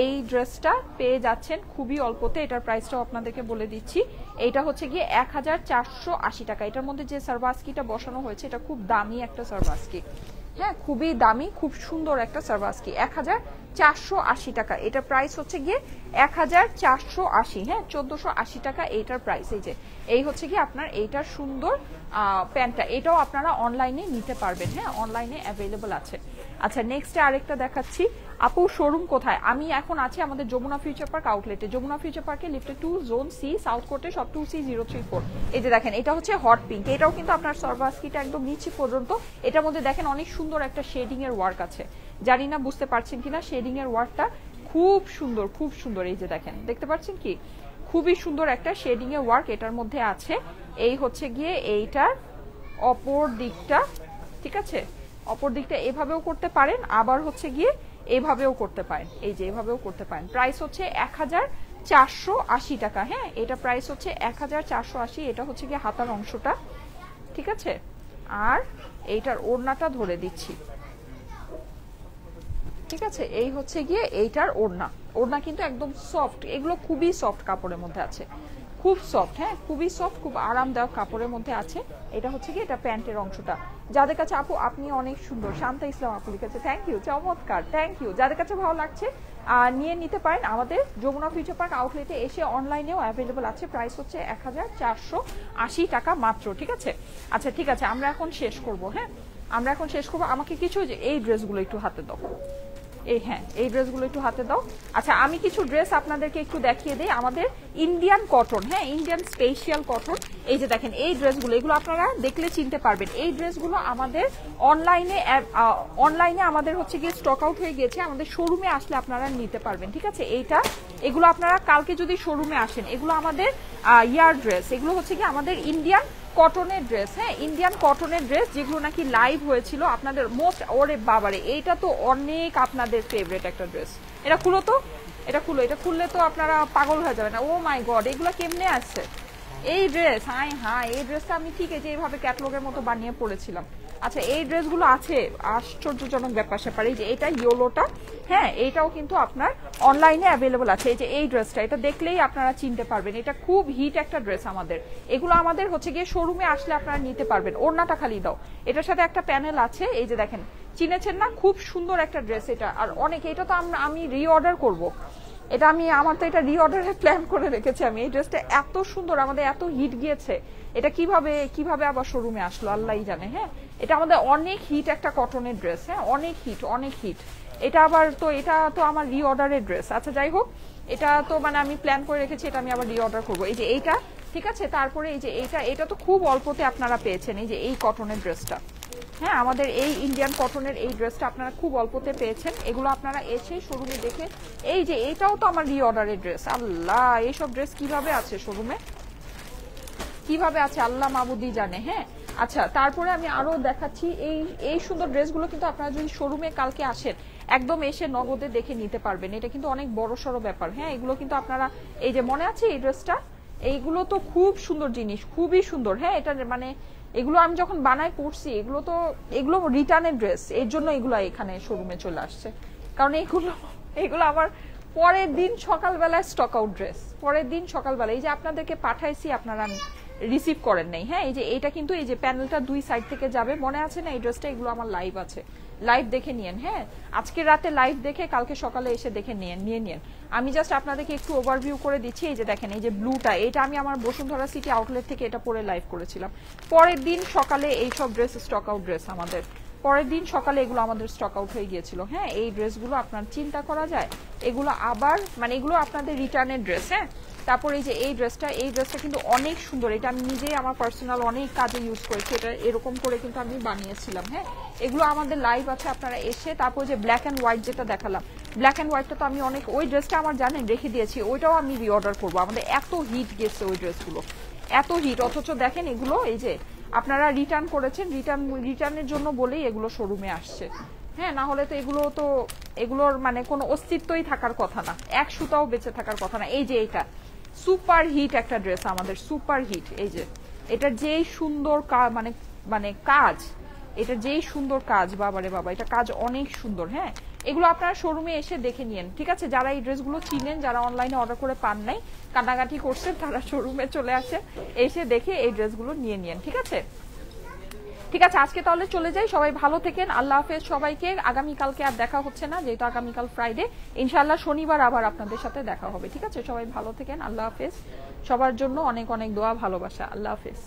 এই ড্রেসটা পেয়ে যাচ্ছেন খুবই অল্পতে, এটার প্রাইসটাও আপনাদেরকে বলে দিচ্ছি। এইটা হচ্ছে গিয়ে 1480 টাকা। এটার মধ্যে যে সারবাস্কিটা বসানো হয়েছে এটা খুব দামি একটা সারবাস্কি। হ্যাঁ খুবই দামি, খুব সুন্দর একটা সারবাস্কি, 1480 টাকা। এটা প্রাইস হচ্ছে গিয়ে 1480। হ্যাঁ 1480 টাকা এইটার প্রাইস। এই যে এই হচ্ছে গিয়ে আপনার এইটার সুন্দর প্যান্টটা, এটাও আপনারা অনলাইনে নিতে পারবেন। হ্যাঁ অনলাইনে অ্যাভেলেবল আছে। আচ্ছা নেক্সটে আরেকটা দেখাচ্ছি। আপু শোরুম কোথায়? আমি এখন আছি আমাদের যমুনা ফিউচার পার্ক আউটলেটে, যমুনা ফিউচার পার্কে লিফটে 2 জোন সি সাউথ কোর্টে সব 2C034। এই যে দেখেন এটা হচ্ছে হট পিঙ্ক, এটাও কিন্তু আপনার সারবাস্কিটা একদম নিচে পর্যন্ত। এটার মধ্যে দেখেন অনেক সুন্দর একটা শেডিং এর ওয়ার্ক আছে, জানি না বুঝতে পারছেন কিনা, শেডিং এর ওয়ার্কটা খুব সুন্দর, খুব সুন্দর। এই যে দেখেন দেখতে পাচ্ছেন কি, খুবই সুন্দর একটা শেডিং এর ওয়ার্ক এটার মধ্যে আছে। এই হচ্ছে গিয়ে এইটার অপর দিকটা। ঠিক আছে অপর দিকটা এভাবেও করতে পারেন, আবার হচ্ছে গিয়ে এভাবেও করতে পারেন, এই যে এভাবেও করতে পারেন। প্রাইস হচ্ছে 1480 টাকা। হ্যাঁ, এটা প্রাইস হচ্ছে 1480। এটা হচ্ছে গিয়ে হাতার অংশটা, ঠিক আছে। আর এইটার ওড়নাটা ধরে দিচ্ছি, ঠিক আছে। এই হচ্ছে গিয়ে এইটার ওড়না। ওড়না কিন্তু একদম সফট, এগুলো খুবই সফট কাপড়ের মধ্যে আছে, খুব সফট। হ্যাঁ, খুবই সফট, খুব আরামদায়ক কাপড়ের মধ্যে আছে। এটা হচ্ছে কি, এটা প্যান্টের অংশটা। যাদের কাছে আপু আপনি অনেক সুন্দর, শান্তা ইসলাম আপু লিখেছে, থ্যাংক ইউ, চমৎকার, থ্যাংক ইউ। যাদের কাছে ভালো লাগছে নিয়ে নিতে পারেন। আমাদের যমুনা ফিউচার পার্ক আউটলেটে এসে অনলাইনেও অ্যাভেলেবল আছে। প্রাইস হচ্ছে 1480 টাকা মাত্র, ঠিক আছে। আচ্ছা ঠিক আছে, আমরা এখন শেষ করব। হ্যাঁ, আমরা এখন শেষ করবো। আমাকে কিছু এই ড্রেসগুলো একটু হাতে দাও, এই হ্যাঁ এই ড্রেসগুলো একটু হাতে দাও। আচ্ছা, আমি কিছু ড্রেস আপনাদেরকে একটু দেখিয়ে দিই, আমাদের ইন্ডিয়ান কটন। হ্যাঁ, ইন্ডিয়ান স্পেশাল কটন। এই যে দেখেন এই ড্রেসগুলো, এগুলো আপনারা দেখলে চিনতে পারবেন। এই ড্রেসগুলো আমাদের অনলাইনে আমাদের হচ্ছে গিয়ে স্টক আউট হয়ে গিয়েছে, আমাদের শোরুমে আসলে আপনারা নিতে পারবেন, ঠিক আছে। এগুলো আপনারা কালকে যদি শোরুমে আসেন, এগুলো আমাদের ইয়ার ড্রেস, এগুলো হচ্ছে কি আমাদের ইন্ডিয়ান কটনের ড্রেস। হ্যাঁ, ইন্ডিয়ান কটনের ড্রেস, যেগুলো নাকি লাইভ হয়েছিল আপনাদের মোস্ট। ওরে বাবারে, এইটা তো অনেক আপনাদের ফেভারিট একটা ড্রেস। এটা খুলো তো, এটা খুলো, এটা খুললে তো আপনারা পাগল হয়ে যাবেন। ও মাই গড, এগুলো কেমনে আসছে এই ড্রেস? হাই হাই, এই ড্রেসটা আমি ঠিক আছে এইভাবে ক্যাটলগের মতো বানিয়ে পড়েছিলাম। আচ্ছা, এই ড্রেসগুলো আছে, আশ্চর্যজনক ব্যাপার স্যাপার। এই যে এটা ইয়েলোটা, হ্যাঁ, এইটাও কিন্তু আপনার অনলাইনে অ্যাভেলেবল আছে। এই যে এই ড্রেসটা, এটা দেখলেই আপনারা চিনতে পারবেন, এটা খুব হিট একটা ড্রেস আমাদের। এগুলো আমাদের হচ্ছে গিয়ে শোরুমে আসলে আপনারা নিতে পারবেন। ওড়নাটা খালি দাও, এটার সাথে একটা প্যানেল আছে, এই যে দেখেন, চিনেছেন না? খুব সুন্দর একটা ড্রেস এটা। আর অনেক, এটা তো আমি রিঅর্ডার করব, এটা আমার তো এটা রিঅর্ডারের প্ল্যান করে রেখেছি আমি। এই ড্রেসটা এত সুন্দর, আমাদের এত হিট গিয়েছে, এটা কিভাবে আবার শোরুমে আসলো আল্লাহই জানে। হ্যাঁ, এটা আমাদের অনেক হিট একটা কটনের ড্রেস। হ্যাঁ, অনেক হিট, অনেক হিট। এটা তো আমার রিঅর্ডারের ড্রেস। আচ্ছা যাই হোক, এটা তো মানে আমি প্ল্যান করে রেখেছি, এটা আমি আবার রিঅর্ডার করবো। এই যে এইটা, ঠিক আছে। তারপরে এই যে এটা তো খুব অল্পতে আপনারা পেয়েছেন, এই যে এই কটনের ড্রেসটা। হ্যাঁ, আমাদের এই ইন্ডিয়ান কটনের এই ড্রেসটা আপনারা খুব অল্পতে পেয়েছেন। এগুলো আপনারা এসে শোরুমে দেখে, এই যে এটাও তো আমার রিঅর্ডারের ড্রেস। আল্লাহ, এইসব ড্রেস কিভাবে আছে শোরুমে, কিভাবে আছে আল্লাহ মাবুদি জানে। হ্যাঁ, আচ্ছা, তারপরে আমি আরো দেখাচ্ছি এই সুন্দর ড্রেসগুলো কিন্তু আপনারা যদি শোরুমে কালকে আসেন, একদম এসে নগদে দেখে নিতে পারবেন। এটা কিন্তু অনেক বড় সড়ো ব্যাপার। হ্যাঁ, এগুলো কিন্তু আপনারা, এই যে মনে আছে এই ড্রেসটা, এইগুলো তো খুব সুন্দর জিনিস, খুবই সুন্দর। হ্যাঁ, এটা মানে এগুলো আমি যখন বানাই পড়ছি, এগুলো রিটার্নের ড্রেস, এর জন্য এগুলো এখানে শোরুমে চলে আসছে। কারণ এগুলো আমার পরের দিন সকালবেলায় স্টক আউট ড্রেস, পরের দিন সকালবেলা। এই যে আপনাদেরকে পাঠাইছি, আপনারা রিসিভ করেন নাই। হ্যাঁ, এই যে এইটা কিন্তু এই যে প্যানেলটা দুই সাইড থেকে যাবে, মনে আছে না এই ড্রেসটা? এগুলো আমার লাইভ আছে, লাইভ দেখে নিয়েন। হ্যাঁ, আজকে রাতে লাইভ দেখে কালকে সকালে এসে দেখে নিয়ে আমি জাস্ট আপনাদেরকে একটু ওভারভিউ করে দিচ্ছি। এই যে দেখেন, এই যে ব্লুটা, এটা আমি আমার বসুন্ধরা সিটি আউটলেট থেকে এটা পরে লাইভ করেছিলাম। পরের দিন সকালে এইসব ড্রেস স্টক আউট ড্রেস আমাদের, পরের দিন সকালে এগুলো আমাদের স্টক আউট হয়ে গিয়েছিল। হ্যাঁ, এই ড্রেসগুলো আপনার চিন্তা করা যায়, এগুলো আবার মানে এগুলো আপনাদের রিটার্নের ড্রেস। হ্যাঁ, তারপর এই যে এই ড্রেসটা কিন্তু অনেক সুন্দর। এটা আমি নিজেই আমার পার্সোনাল অনেক কাজে ইউজ করেছি, এটা এরকম করে কিন্তু আমি বানিয়েছিলাম। হ্যাঁ, এগুলো আমাদের লাইভ আছে, আপনারা এসে। তারপর যে ব্ল্যাক অ্যান্ড হোয়াইট যেটা দেখালাম, ব্ল্যাক অ্যান্ড হোয়াইটটা তো আমি অনেক, ওই ড্রেসটা আমার জানেন রেখে দিয়েছি, ওইটাও আমি রিঅর্ডার করবো। আমাদের এত হিট গেছে ওই ড্রেসগুলো, এত হিট। অথচ দেখেন এগুলো, এই যে আপনারা রিটার্ন করেছেন, রিটার্নের জন্য বলেই এগুলো শোরুমে আসছে। হ্যাঁ, না হলে তো এগুলোর মানে কোনো অস্তিত্বই থাকার কথা না, এক সুতাও বেঁচে থাকার কথা না। এই যে এটা সুপার হিট একটা ড্রেস আমাদের, সুপার হিট। এই যে এটা যেই সুন্দর মানে কাজ, এটা যেই সুন্দর কাজ, বাবারে বাবা, এটা কাজ অনেক সুন্দর। হ্যাঁ, এগুলো আপনারা শোরুমে এসে দেখে নিন, ঠিক আছে। যারা এই ড্রেসগুলো চিনেন, যারা অনলাইনে অর্ডার করে পান নাই, কান্নাকাটি করছেন, তারা শোরুমে চলে আসেন, এসে দেখে এই ড্রেসগুলো নিয়ে নিন, ঠিক আছে। ঠিক আছে, আজকে তাহলে চলে যাই। সবাই ভালো থেকেন, আল্লাহ হাফেজ সবাইকে। আগামীকালকে আর দেখা হচ্ছে না, যেহেতু আগামীকাল ফ্রাইডে। ইনশাআল্লাহ শনিবার আবার আপনাদের সাথে দেখা হবে, ঠিক আছে। সবাই ভালো থেকেন, আল্লাহ হাফেজ। সবার জন্য অনেক অনেক দোয়া, ভালোবাসা। আল্লাহ হাফেজ।